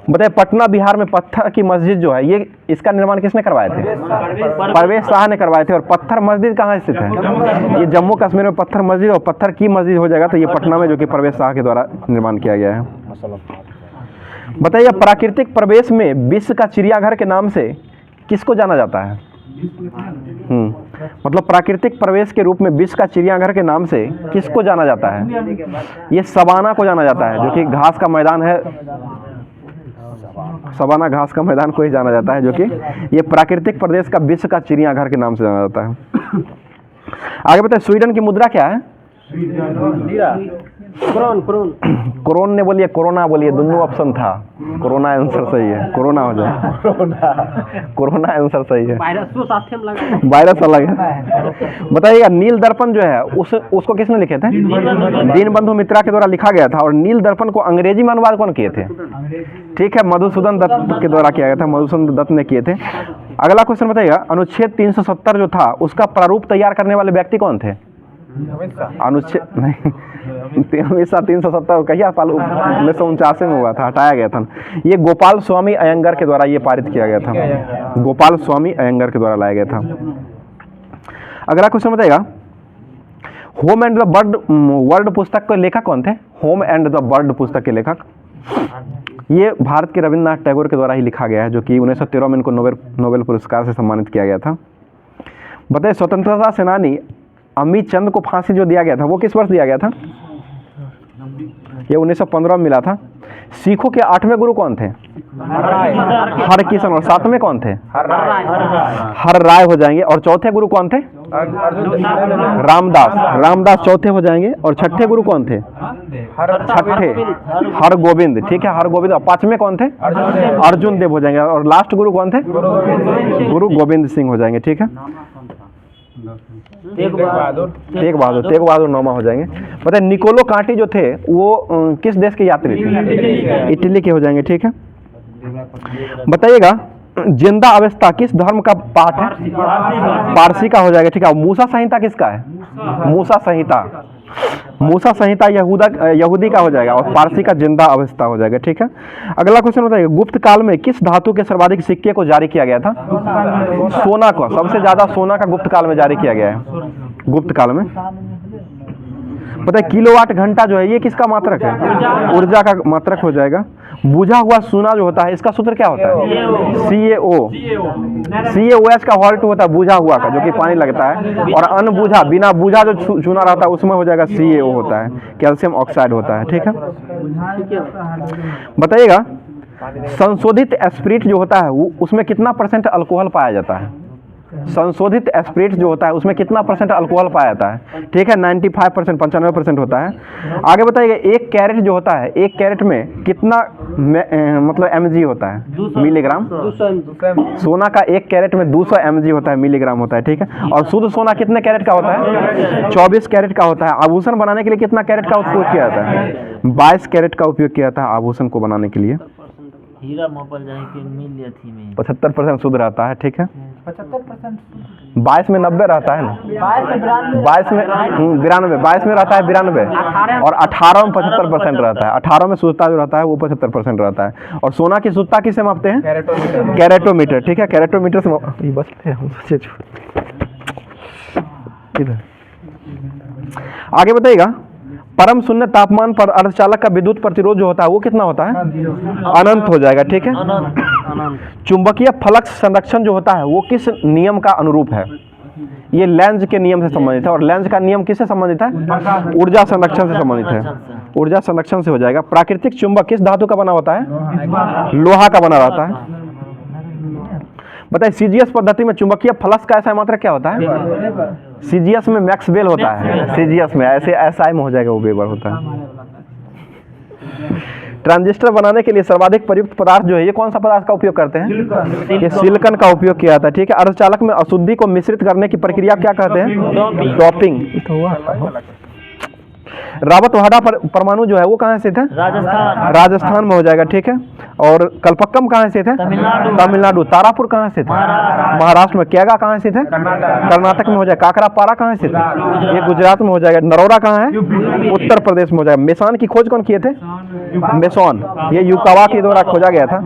बताइए पटना बिहार में पत्थर की मस्जिद जो है, ये इसका निर्माण किसने करवाए थे? परवेज शाह ने करवाए थे। और पत्थर मस्जिद कहाँ स्थित है? ये जम्मू कश्मीर में पत्थर मस्जिद और पत्थर की मस्जिद हो जाएगा तो ये पटना में, जो कि परवेज शाह के द्वारा निर्माण किया गया है। बताइए प्राकृतिक प्रवेश में विश्व का चिड़ियाघर के नाम से किसको जाना जाता है? मतलब प्राकृतिक प्रवेश के रूप में विश्व का चिड़ियाघर के नाम से किसको जाना जाता है? ये सवाना को जाना जाता है, जो कि घास का मैदान है। सवाना घास का मैदान को ही जाना जाता है, जो कि ये प्राकृतिक प्रदेश का विश्व का चिड़ियाघर के नाम से जाना जाता है। आगे बताइए स्वीडन की मुद्रा क्या है? कोरोन ने बोलिए, कोरोना बोलिए, दोनों ऑप्शन था। कोरोना आंसर सही है, कोरोना हो जाए। कोरोना आंसर सही है, वायरस अलग है। बताइएगा नील दर्पण जो है उसको किसने लिखे थे? दीनबंधु मित्रा के द्वारा लिखा गया था। और नील दर्पण को अंग्रेजी में अनुवाद कौन किए थे? ठीक है, मधुसूदन दत्त के द्वारा किया गया था, मधुसूदन दत्त ने किए थे। अगला क्वेश्चन बताइएगा अनुच्छेद 370 जो था उसका प्रारूप तैयार करने वाले व्यक्ति कौन थे? अनुच्छेद नहीं, हमेशा 370 कहिया 1949 में हुआ था, हटाया गया था। ये गोपाल स्वामी अयंगर के द्वारा ये पारित किया गया था, गोपाल स्वामी अयंगर के द्वारा लाया गया था। अगला क्वेश्चन बताइएगा home and the bird world पुस्तक के लेखक कौन थे? होम एंड द बर्ड पुस्तक के लेखक ये भारत के रविन्द्रनाथ टैगोर के द्वारा ही लिखा गया है, जो कि 1913 में इनको नोबेल पुरस्कार से सम्मानित किया गया था। बताइए स्वतंत्रता सेनानी अमित चंद को फांसी जो दिया गया था वो किस वर्ष दिया गया था? ये 1915 में मिला था। सिखों के 8वें गुरु कौन थे? हरकिशन। और 7वें कौन थे? हर राय हो जाएंगे। और चौथे गुरु कौन थे? रामदास। रामदास चौथे हो जाएंगे। और छठे गुरु कौन थे? छठे हर गोविंद। ठीक है, हर गोविंद। और 5वें कौन थे? अर्जुन देव हो जाएंगे। और लास्ट गुरु कौन थे? गुरु गोविंद सिंह हो जाएंगे। ठीक है, तेग बहादुर 9वां हो जाएंगे। बताइए निकोलो कांटी जो थे वो किस देश के यात्री थे? इटली के हो जाएंगे। ठीक है, बताइएगा जिंदा अवस्था किस धर्म का पाठ है? पारसी का हो जाएगा। ठीक है, मूसा संहिता किसका है? मूसा संहिता। मूसा संहिता यहूदी का हो जाएगा। और पारसी का जिंदा अवस्था हो जाएगा। ठीक है, अगला क्वेश्चन बताइए गुप्त काल में किस धातु के सर्वाधिक सिक्के को जारी किया गया था? सोना को। सबसे ज्यादा सोना का गुप्त काल में जारी किया गया है, गुप्त काल में। पता है किलोवाट घंटा जो है ये किसका मात्रक है? ऊर्जा का मात्रक हो जाएगा। बुझा हुआ सोना जो होता है इसका सूत्र क्या होता है? CaOH का हॉल्ट होता है बुझा हुआ का, जो कि पानी लगता है। और अनबुझा बिना बुझा जो चूना रहता है उसमें हो जाएगा CaO होता है, कैल्शियम ऑक्साइड होता है। ठीक है, बताइएगा संशोधित स्पिरिट जो होता है उसमें कितना % अल्कोहल पाया जाता है? संशोधित स्पिरिट जो होता है उसमें कितना % अल्कोहल पाया जाता है? ठीक है, 95%, 95% होता है। आगे बताइएगा एक कैरेट जो होता है, एक कैरेट में कितना मतलब mg होता है? मिलीग्राम। सोना का एक कैरेट में 200 mg होता है, मिलीग्राम होता है। ठीक है, और शुद्ध सोना कितने कैरेट का होता है? 24 कैरेट का होता है। आभूषण बनाने के लिए कितना कैरेट का उपयोग किया जाता है? 22 कैरेट का उपयोग किया जाता है आभूषण को बनाने के लिए। हीरा मोपल जाए कि मिल थी में 75% शुद्ध रहता है। ठीक है, 75%। 22 में 90 रहता है ना, 22 में 92, 22 में रहता है 92 और 18 में 75% रहता है। 18 में शुद्धता जो रहता है वो 75% रहता है। और सोना की शुद्धता किससे मापते हैं? कैरेटोमीटर। ठीक है, कैरेटोमीटर से बचते हैं। आगे बताइएगा परम शून्य तापमान पर अर्धचालक का विद्युत प्रतिरोध जो होता है वो कितना होता है? अनंत हो जाएगा। ठीक है, चुंबकीय फ्लक्स संरक्षण जो होता है वो किस नियम का अनुरूप है? ये लेंज के नियम से संबंधित है। और लेंज का नियम किससे संबंधित है? ऊर्जा संरक्षण से संबंधित है, ऊर्जा संरक्षण से हो जाएगा। प्राकृतिक चुंबक किस धातु का बना होता है? लोहा का बना रहता है। बताइए सीजीएस पद्धति में चुंबकीय फ्लक्स का ऐसा मात्रा क्या होता है? सीजीएस में मैक्सवेल होता है, सीजीएस में ऐसे एसआई में हो जाएगा वो वेबर होता है। ट्रांजिस्टर बनाने के लिए सर्वाधिक प्रयुक्त पदार्थ जो है ये कौन सा पदार्थ का उपयोग करते हैं? ये सिलिकॉन का उपयोग किया जाता है। ठीक है, अर्धचालक में अशुद्धि को मिश्रित करने की प्रक्रिया क्या कहते हैं? डोपिंग। रावतवाड़ा परमाणु जो है वो कहाँ स्थित है? राजस्थान में हो जाएगा। ठीक है, और कल्पक्कम कहाँ स्थित है? तमिलनाडु। तारापुर कहाँ स्थित है? महाराष्ट्र में। कैगा कहाँ स्थित है? कर्नाटक में हो जाएगा। काकरापारा कहाँ स्थित है? ये गुजरात में हो जाएगा। नरोरा कहाँ है? उत्तर प्रदेश में हो जाएगा। मेसान की खोज कौन किए थे? मेसोन, ये युकावा के द्वारा खोजा गया था।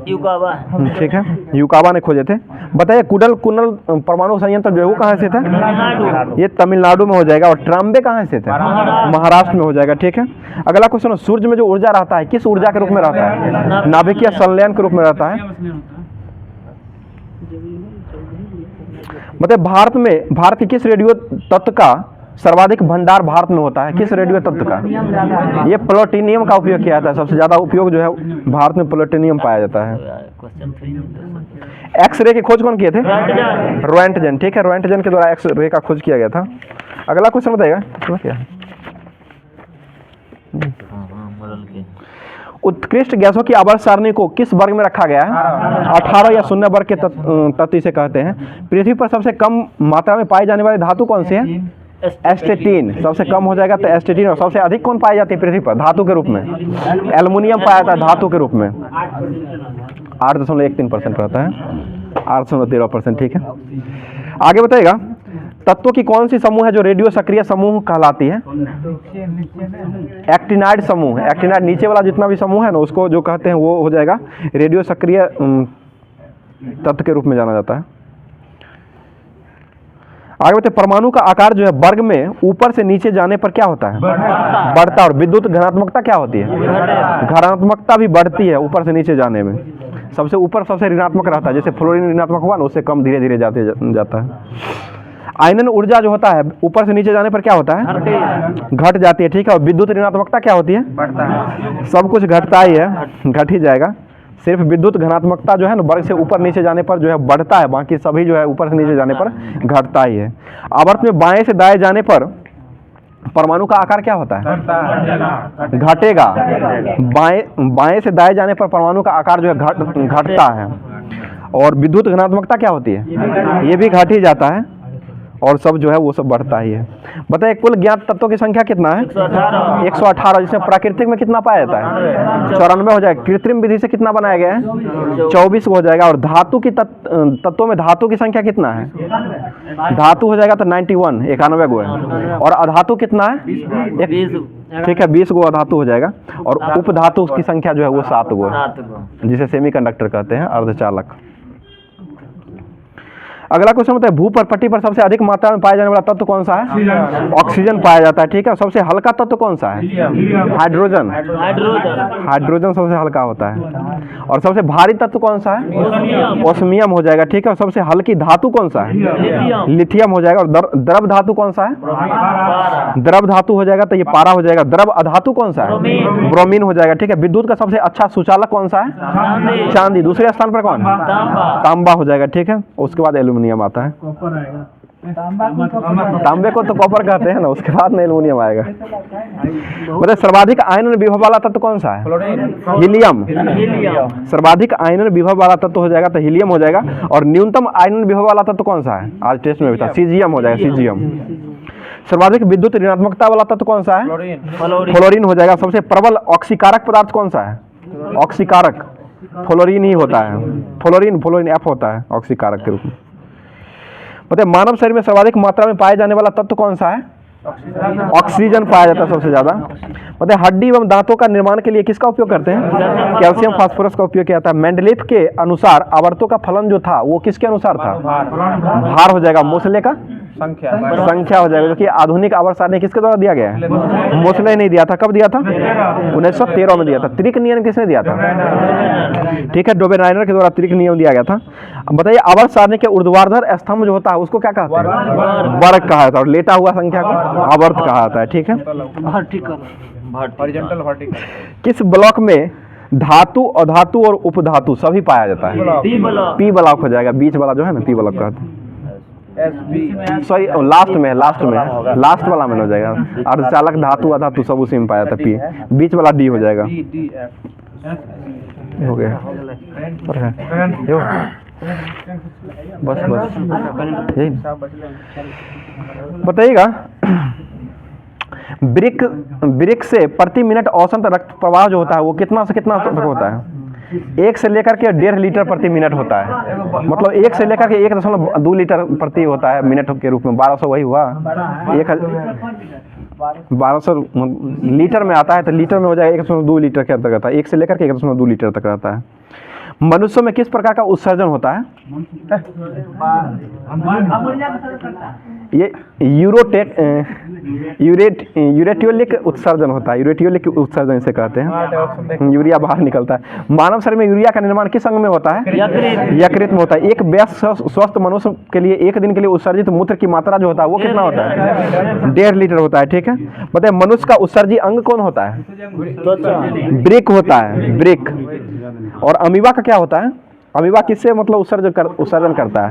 युकावा। ठीक है, युकावा ने खोजे थे। बताइए कुडल कुनल परमाणु संयंत्र जो है वो कहाँ से था? तमिलनाडु। ये तमिलनाडु में हो जाएगा। और ट्राम्बे कहाँ से था? महाराष्ट्र में हो जाएगा। ठीक है, अगला क्वेश्चन, सूर्य में जो ऊर्जा रहता है किस ऊर्जा के रूप में रहता है? नाभिकीय संलयन के रूप में रहता है। मतलब भारत के किस रेडियो तत्व का सर्वाधिक भंडार भारत में होता है? किस रेडियो तत्व का? ये प्लूटोनियम का उपयोग किया जाता है। सबसे ज्यादा उपयोग जो है भारत में प्लूटोनियम पाया जाता है। क्वेश्चन 3 एक्सरे की खोज कौन किए थे? रोएंटजन। ठीक है, रोएंटजन के द्वारा एक्सरे का खोज किया गया था। अगला क्वेश्चन बताइएगा क्या है? मॉडल के उत्कृष्ट गैसों की आवर्त सारणी को किस वर्ग में रखा गया है? 18 या 0 वर्ग के तत्व इसे कहते हैं। पृथ्वी पर सबसे कम मात्रा में पाई जाने वाली धातु कौन सी है? एस्टेटीन। सबसे कम हो जाएगा तो एस्टेटीन। और सबसे अधिक कौन पाई जाती है पृथ्वी पर धातु के रूप में? एल्युमिनियम पाया जाता है धातु के रूप में। 8.13% रहता है, 8.13%। ठीक है, आगे बताइएगा, तत्वों की कौन सी समूह है जो रेडियो सक्रिय समूह कहलाती है? एक्टिनाइड समूह। एक्टिनाइड नीचे वाला जितना भी समूह है ना उसको जो कहते हैं वो हो जाएगा रेडियो सक्रिय तत्व के रूप में जाना जाता है। आगे बताइए, परमाणु का आकार जो है वर्ग में ऊपर से नीचे जाने पर क्या होता है? बढ़ता। और विद्युत घनात्मकता क्या होती है? घनात्मकता भी बढ़ती है ऊपर से नीचे जाने में। सबसे ऊपर सबसे ऋणात्मक रहता है, जैसे फ्लोरीन ऋणात्मक हुआ ना उससे कम धीरे धीरे जाता है। आयनन ऊर्जा जो होता है ऊपर से नीचे जाने पर क्या होता है? घट जाती है। ठीक है, और विद्युत ऋणात्मकता क्या होती है? बढ़ता है। सब कुछ घटता ही है, घट ही जाएगा। सिर्फ विद्युत घनात्मकता जो है ना वर्ग से ऊपर नीचे जाने पर जो है बढ़ता है, बाकी सभी जो है ऊपर से नीचे जाने पर घटता ही है। आवर्त में बाएं से दाएं जाने पर परमाणु का आकार क्या होता है? घटेगा। बाएं से दाएं जाने पर परमाणु का आकार जो है घटता है। और विद्युत घनात्मकता क्या होती है? ये भी घट ही जाता है। और सब जो है वो सब बढ़ता ही है। बताइए कुल ज्ञात तत्वों की संख्या कितना है? 118। जिसमें प्राकृतिक में कितना पाया जाता है? 94 हो जाएगा। कृत्रिम विधि से कितना बनाया गया है? 24 हो जाएगा। और धातु की तत्वों में धातु की संख्या कितना है? धातु हो जाएगा तो 91, 91 गो है। और अधातु कितना है? ठीक है, 20 गो अधातु हो जाएगा। और उपधातु की संख्या जो है वो 7 गो है, जिसे सेमीकंडक्टर कहते हैं, अर्धचालक। अगला क्वेश्चन बताइए, भूपटल पर सबसे अधिक मात्रा में पाया जाने वाला तत्व कौन सा है? ऑक्सीजन पाया जाता है। ठीक है, सबसे हल्का तत्व कौन सा है? हाइड्रोजन। हाइड्रोजन सबसे हल्का होता है। और सबसे भारी तत्व कौन सा है? ओस्मियम हो जाएगा। ठीक है, और सबसे हल्की धातु कौन सा है? लिथियम हो जाएगा। और द्रव धातु कौन सा है? द्रव धातु हो जाएगा तो ये पारा हो जाएगा। द्रव अधातु कौन सा है? ब्रोमीन हो जाएगा। ठीक है, विद्युत का सबसे अच्छा सुचालक कौन सा है? चांदी। दूसरे स्थान पर कौन? तांबा हो जाएगा। ठीक है, उसके बाद एल्यूमिनियम आता है। तांबे को तो कॉपर कहते हैं ना, उसके बाद में एल्युमिनियम आएगा। मतलब सर्वाधिक आयनन विभव वाला तत्व कौन सा है? हीलियम। सर्वाधिक आयनन विभव वाला तत्व हो जाएगा तो हीलियम हो जाएगा। और न्यूनतम आयनन विभव वाला तत्व कौन सा है? आज टेस्ट में भी था, सीजियम हो जाएगा, सीजियम। सर्वाधिक विद्युत ऋणात्मकता वाला तत्व कौन सा है? फ्लोरीन हो जाएगा। सबसे प्रबल ऑक्सीकारक पदार्थ कौन सा है? ऑक्सीकारक फ्लोरीन ही होता है। फ्लोरीन एफ होता है ऑक्सीकारक के रूप में। बताइए मानव शरीर में सर्वाधिक मात्रा में पाए जाने वाला तत्व कौन सा है? ऑक्सीजन पाया जाता है सबसे ज्यादा। बताइए हड्डी एवं दांतों का निर्माण के लिए किसका उपयोग करते हैं? कैल्शियम फास्फोरस का उपयोग किया जाता है। मेंडलीफ के अनुसार आवर्तों का फलन जो था वो किसके अनुसार था? भार हो जाएगा। मोसले का संख्या हो जाएगा, जो कि आधुनिक आवर्त सारणी किसके द्वारा दिया गया है? मोसले ने दिया था। कब दिया था? 1913 में दिया था। त्रिक नियम किसने दिया था? ठीक है, डोबेराइनर के द्वारा त्रिक नियम दिया गया था। बताइए आवर्त सारणी के ऊर्ध्वाधर स्तंभ जो होता है उसको क्या कहते हैं? वर्ग कहा जाता है। और लेटा हुआ संख्या को आवर्त कहा जाता है। ठीक है, किस ब्लॉक में धातु, अधातु और उपधातु सभी पाया जाता है? पी ब्लॉक हो जाएगा। बीच वाला जो है ना पी ब्लॉक कहते हैं। सॉरी, लास्ट वाला में हो जाएगा। अर्धचालक, धातु, अधातु सब उसी में पाया जाता है। पी बीच वाला डी हो जाएगा। हो गया बस यही। बताइएगा ब्रिक से प्रति मिनट औसत रक्त प्रवाह जो होता है वो कितना से कितना तक होता है? 1 से लेकर के 1.5 लीटर प्रति मिनट होता है। मतलब 1 से लेकर के 1.2 लीटर प्रति होता है मिनट के रूप में। 1200 वही हुआ। 1200 लीटर में आता है, तो लीटर में हो जाएगा 1.2 लीटर के अंतर्गत आता है, 1 से लेकर के 1.2 लीटर तक रहता है। मनुष्य में किस प्रकार का उत्सर्जन होता है? ये यूरेटियोलिक उत्सर्जन होता है, यूरेटियोलिक उत्सर्जन इसे कहते हैं। यूरिया बाहर निकलता है। मानव शरीर में यूरिया का निर्माण किस अंग में होता है? यकृत में होता है। एक वयस्क स्वस्थ मनुष्य के लिए एक दिन के लिए उत्सर्जित मूत्र की मात्रा जो होता है वो कितना होता है? 1.5 लीटर होता है। ठीक है, बताइए मनुष्य का उत्सर्जी अंग कौन होता है? ब्रेक होता है, ब्रेक। और अमीबा का क्या होता है? अमीबा किससे मतलब उत्सर्जन करता है?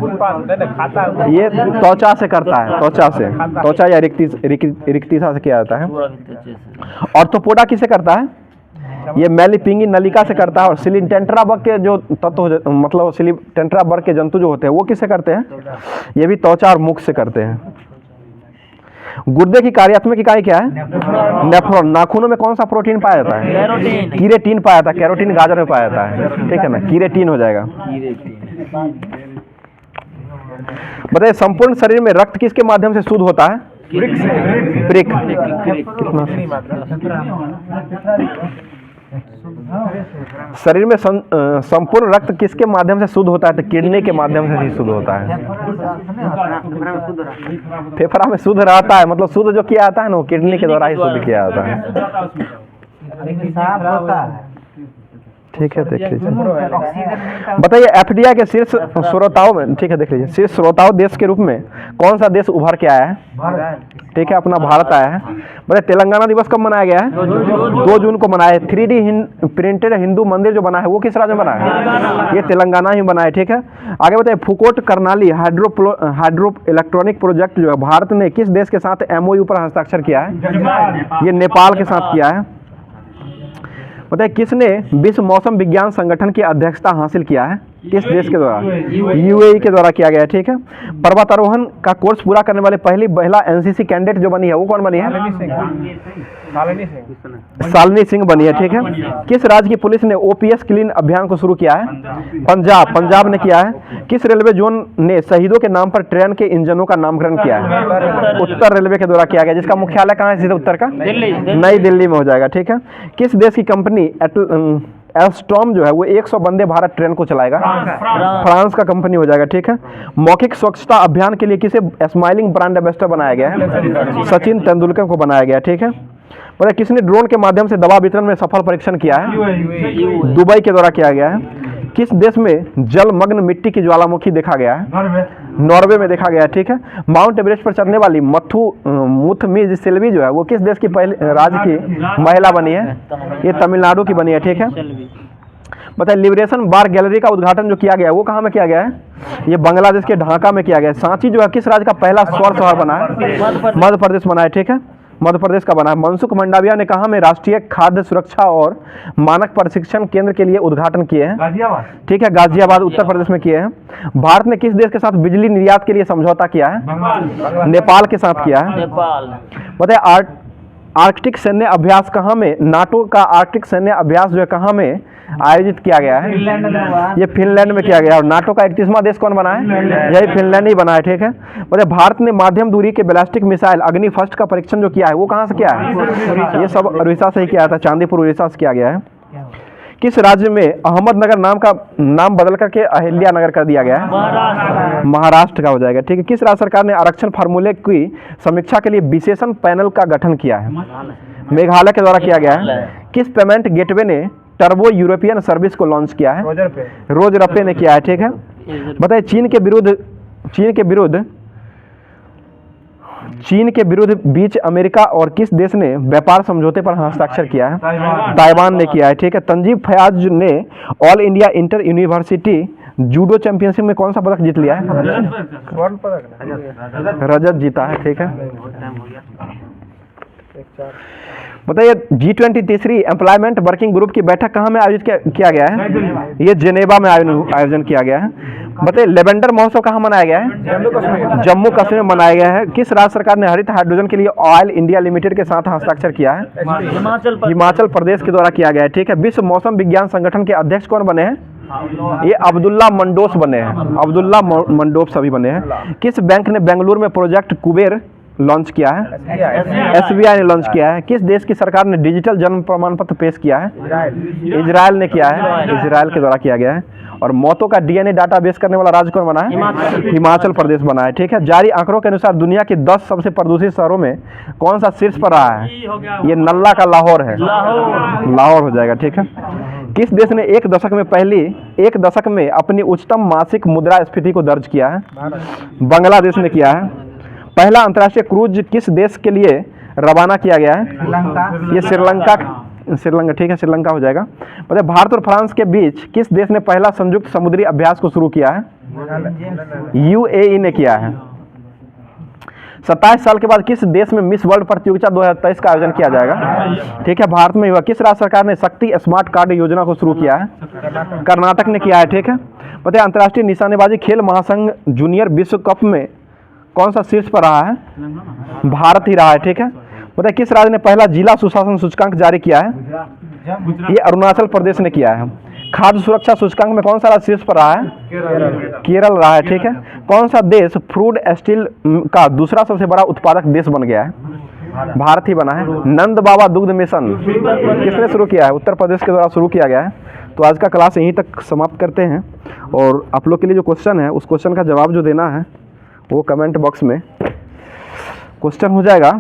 ये त्वचा से करता है, त्वचा से, त्वचा या रिक्तिसा से किया जाता है। ऑर्थोपोडा किसे करता है? ये मैलिपिंगी नलिका से करता है। और सिलिटेंट्रा वर्ग के जो तत्व मतलब सिलिटेंट्रा वर्ग के जंतु जो होते हैं वो किससे करते हैं? ये भी त्वचा और मुख से करते हैं। गुर्दे की कार्यात्मक इकाई क्या है? नेफ्रॉन। नाखूनों में कौन सा प्रोटीन पाया जाता है? कीरेटिन पाया जाता है। कैरोटीन गाजर में पाया जाता है, ठीक है ना, कीरेटिन हो जाएगा। बताइए संपूर्ण शरीर में रक्त किसके माध्यम से शुद्ध होता है? ब्रिक। शरीर में संपूर्ण रक्त किसके माध्यम से शुद्ध होता है? तो किडनी के माध्यम से ही शुद्ध होता है। फेफड़ा में शुद्ध रहता है, मतलब शुद्ध जो किया जाता है ना वो किडनी के द्वारा ही शुद्ध किया जाता है। ठीक है, देख लीजिए। बताइए एफडीआई के शीर्ष श्रोताओं में, ठीक है देख लीजिए, शीर्ष श्रोताओं देश के रूप में कौन सा देश उभर के आया है? ठीक है, अपना भारत आया है। बताइए तेलंगाना दिवस कब मनाया गया है? 2 जून को मनाया है। 3D प्रिंटेड हिंदू मंदिर जो बना है वो किस राज्य में बना है? ये तेलंगाना ही बना है। ठीक है, आगे बताइए Phukot Karnali hydro electronic project जो है भारत ने किस देश के साथ MOU पर हस्ताक्षर किया है? ये नेपाल के साथ किया है। बताइए किसने विश्व मौसम विज्ञान संगठन की अध्यक्षता हासिल किया है? किस देश के द्वारा? UAE के द्वारा किया गया है। ठीक है, पर्वतारोहण का कोर्स पूरा करने वाले पहली महिला NCC कैंडिडेट जो बनी है वो कौन बनी है? शालिनी सिंह बनी है। ठीक है, किस राज्य की पुलिस ने OPS क्लीन अभियान को शुरू किया है? पंजाब ने किया है। किस रेलवे जोन ने शहीदों के नाम पर ट्रेन के इंजनों का नामकरण किया है? उत्तर रेलवे के द्वारा किया गया, जिसका मुख्यालय कहाँ है? सीधे उत्तर का नई दिल्ली में हो जाएगा। ठीक है, किस देश की कंपनी एल्स्टॉम जो है वो 100 वंदे भारत ट्रेन को चलाएगा? फ्रांस का कंपनी हो जाएगा। ठीक है, मौखिक स्वच्छता अभियान के लिए किसे स्माइलिंग ब्रांड एम्बेसडर बनाया गया है? सचिन तेंदुलकर को बनाया गया। ठीक है, बताइए किसने ड्रोन के माध्यम से दवा वितरण में सफल परीक्षण किया है? दुबई के द्वारा किया गया है। किस देश में जलमग्न मिट्टी की ज्वालामुखी देखा गया है? नॉर्वे में देखा गया है। ठीक है, माउंट एवरेस्ट पर चढ़ने वाली मुथमिज सेल्वी जो है वो किस देश की पहली राज्य की महिला बनी है? ये तमिलनाडु की बनी है। ठीक है, बताइए लिबरेशन बार गैलरी का उद्घाटन जो किया गया है वो कहाँ में किया गया है? ये बांग्लादेश के ढाका में किया गया है। सांची जो है किस राज्य का पहला सौर शहर बना है? मध्य प्रदेश बना है। ठीक है, मध्य प्रदेश का बना है। मनसुख मंडाविया ने कहा में राष्ट्रीय खाद्य सुरक्षा और मानक प्रशिक्षण केंद्र के लिए उद्घाटन किए हैं? ठीक है, गाजियाबाद उत्तर प्रदेश में किए हैं। भारत ने किस देश के साथ बिजली निर्यात के लिए समझौता किया है? नेपाल के साथ किया है। बताइए आर्कटिक सैन्य अभ्यास कहाँ में, नाटो का आर्कटिक सैन्य अभ्यास जो है कहाँ में आयोजित किया गया है? ये फिनलैंड में किया गया। और नाटो का 31वां देश कौन बना है? यही फिनलैंड ही बना है। ठीक है, बोले भारत ने माध्यम दूरी के बैलिस्टिक मिसाइल अग्नि फर्स्ट का परीक्षण जो किया है वो कहाँ से किया है? ये सब उड़ीसा से ही किया था, चांदीपुर उड़ीसा से किया गया है। किस राज्य में अहमदनगर नाम बदल करके अहिल्या नगर कर दिया गया है? महाराष्ट्र का हो जाएगा। ठीक है, किस राज्य सरकार ने आरक्षण फार्मूले की समीक्षा के लिए विशेषण पैनल का गठन किया है? मेघालय के द्वारा किया गया है। किस पेमेंट गेटवे ने टर्बो यूरोपियन सर्विस को लॉन्च किया है? रोजरपे ने किया है। ठीक है, बताइए चीन के विरुद्ध बीच अमेरिका और किस देश ने व्यापार समझौते पर हस्ताक्षर किया है? ताइवान ने किया है। ठीक है, तंजीब फयाज ने all India inter university judo championship में कौन सा पदक जीत लिया है? स्वर्ण पदक, रजत जीता है। ठीक है, बताइए G20 तीसरी एम्प्लॉयमेंट वर्किंग ग्रुप की बैठक कहाँ में आयोजित किया गया है? ये जेनेवा में आयोजन किया गया है। बताइए लेवेंडर महोत्सव कहाँ मनाया गया है? जम्मू कश्मीर में मनाया गया है। किस राज्य सरकार ने हरित हाइड्रोजन के लिए ऑयल इंडिया लिमिटेड के साथ हस्ताक्षर किया है? हिमाचल प्रदेश के द्वारा किया गया है। ठीक है, विश्व मौसम विज्ञान संगठन के अध्यक्ष कौन बने हैं? ये अब्दुल्ला मंडोस बने हैं। अब्दुल्ला मंडोस सभी बने हैं। किस बैंक ने बेंगलुरु में प्रोजेक्ट कुबेर लॉन्च किया है? SBI ने लॉन्च किया है। किस देश की सरकार ने डिजिटल जन्म प्रमाण पत्र पेश किया है? इजराइल ने किया है, इजराइल के द्वारा किया गया है। और मौतों का DNA डाटाबेस करने वाला राज्य कौन बना है? हिमाचल प्रदेश बना है। ठीक है, जारी आंकड़ों के अनुसार दुनिया के 10 सबसे प्रदूषित शहरों में कौन सा शीर्ष पर रहा है? ये नल्ला का लाहौर है, लाहौर हो जाएगा। ठीक है, किस देश ने एक दशक में अपनी उच्चतम मासिक मुद्रास्फीति को दर्ज किया है? बांग्लादेश ने किया है। पहला अंतर्राष्ट्रीय क्रूज किस देश के लिए रवाना किया गया है? ये श्रीलंका। ठीक है, श्रीलंका हो जाएगा। मतलब भारत और फ्रांस के बीच किस देश ने पहला संयुक्त समुद्री अभ्यास को शुरू किया है? UAE ने किया है। 27 साल के बाद किस देश में मिस वर्ल्ड प्रतियोगिता 2023 का आयोजन किया जाएगा? ठीक है, भारत में हुआ। किस राज्य सरकार ने शक्ति स्मार्ट कार्ड योजना को शुरू किया है? कर्नाटक ने किया है। ठीक है, बताइए अंतर्राष्ट्रीय निशानेबाजी खेल महासंघ जूनियर विश्व कप में कौन सा शीर्ष पर रहा है? भारत ही रहा है। ठीक है, बताइए किस राज्य ने पहला जिला सुशासन सूचकांक जारी किया है? ये अरुणाचल प्रदेश ने किया है। खाद्य सुरक्षा सूचकांक में कौन सा राज्य शीर्ष पर रहा है? केरल रहा है। ठीक है, कौन सा देश फ्रूट स्टील का दूसरा सबसे बड़ा उत्पादक देश बन गया है? भारत ही बना है। नंद बाबा दुग्ध मिशन किसने शुरू किया है? उत्तर प्रदेश के द्वारा शुरू किया गया है। तो आज का क्लास यहीं तक समाप्त करते हैं। और आप लोग के लिए जो क्वेश्चन है उस क्वेश्चन का जवाब जो देना है वो कमेंट बॉक्स में क्वेश्चन हो जाएगा।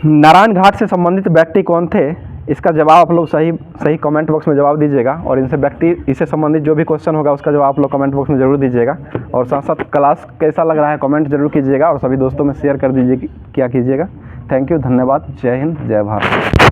नारायण घाट से संबंधित व्यक्ति कौन थे? इसका जवाब आप लोग सही कमेंट बॉक्स में जवाब दीजिएगा। और इससे संबंधित जो भी क्वेश्चन होगा उसका जवाब आप लोग कमेंट बॉक्स में जरूर दीजिएगा। और साथ साथ क्लास कैसा लग रहा है कमेंट जरूर कीजिएगा और सभी दोस्तों में शेयर कर दीजिए, क्या कीजिएगा। थैंक यू, धन्यवाद, जय हिंद, जय भारत।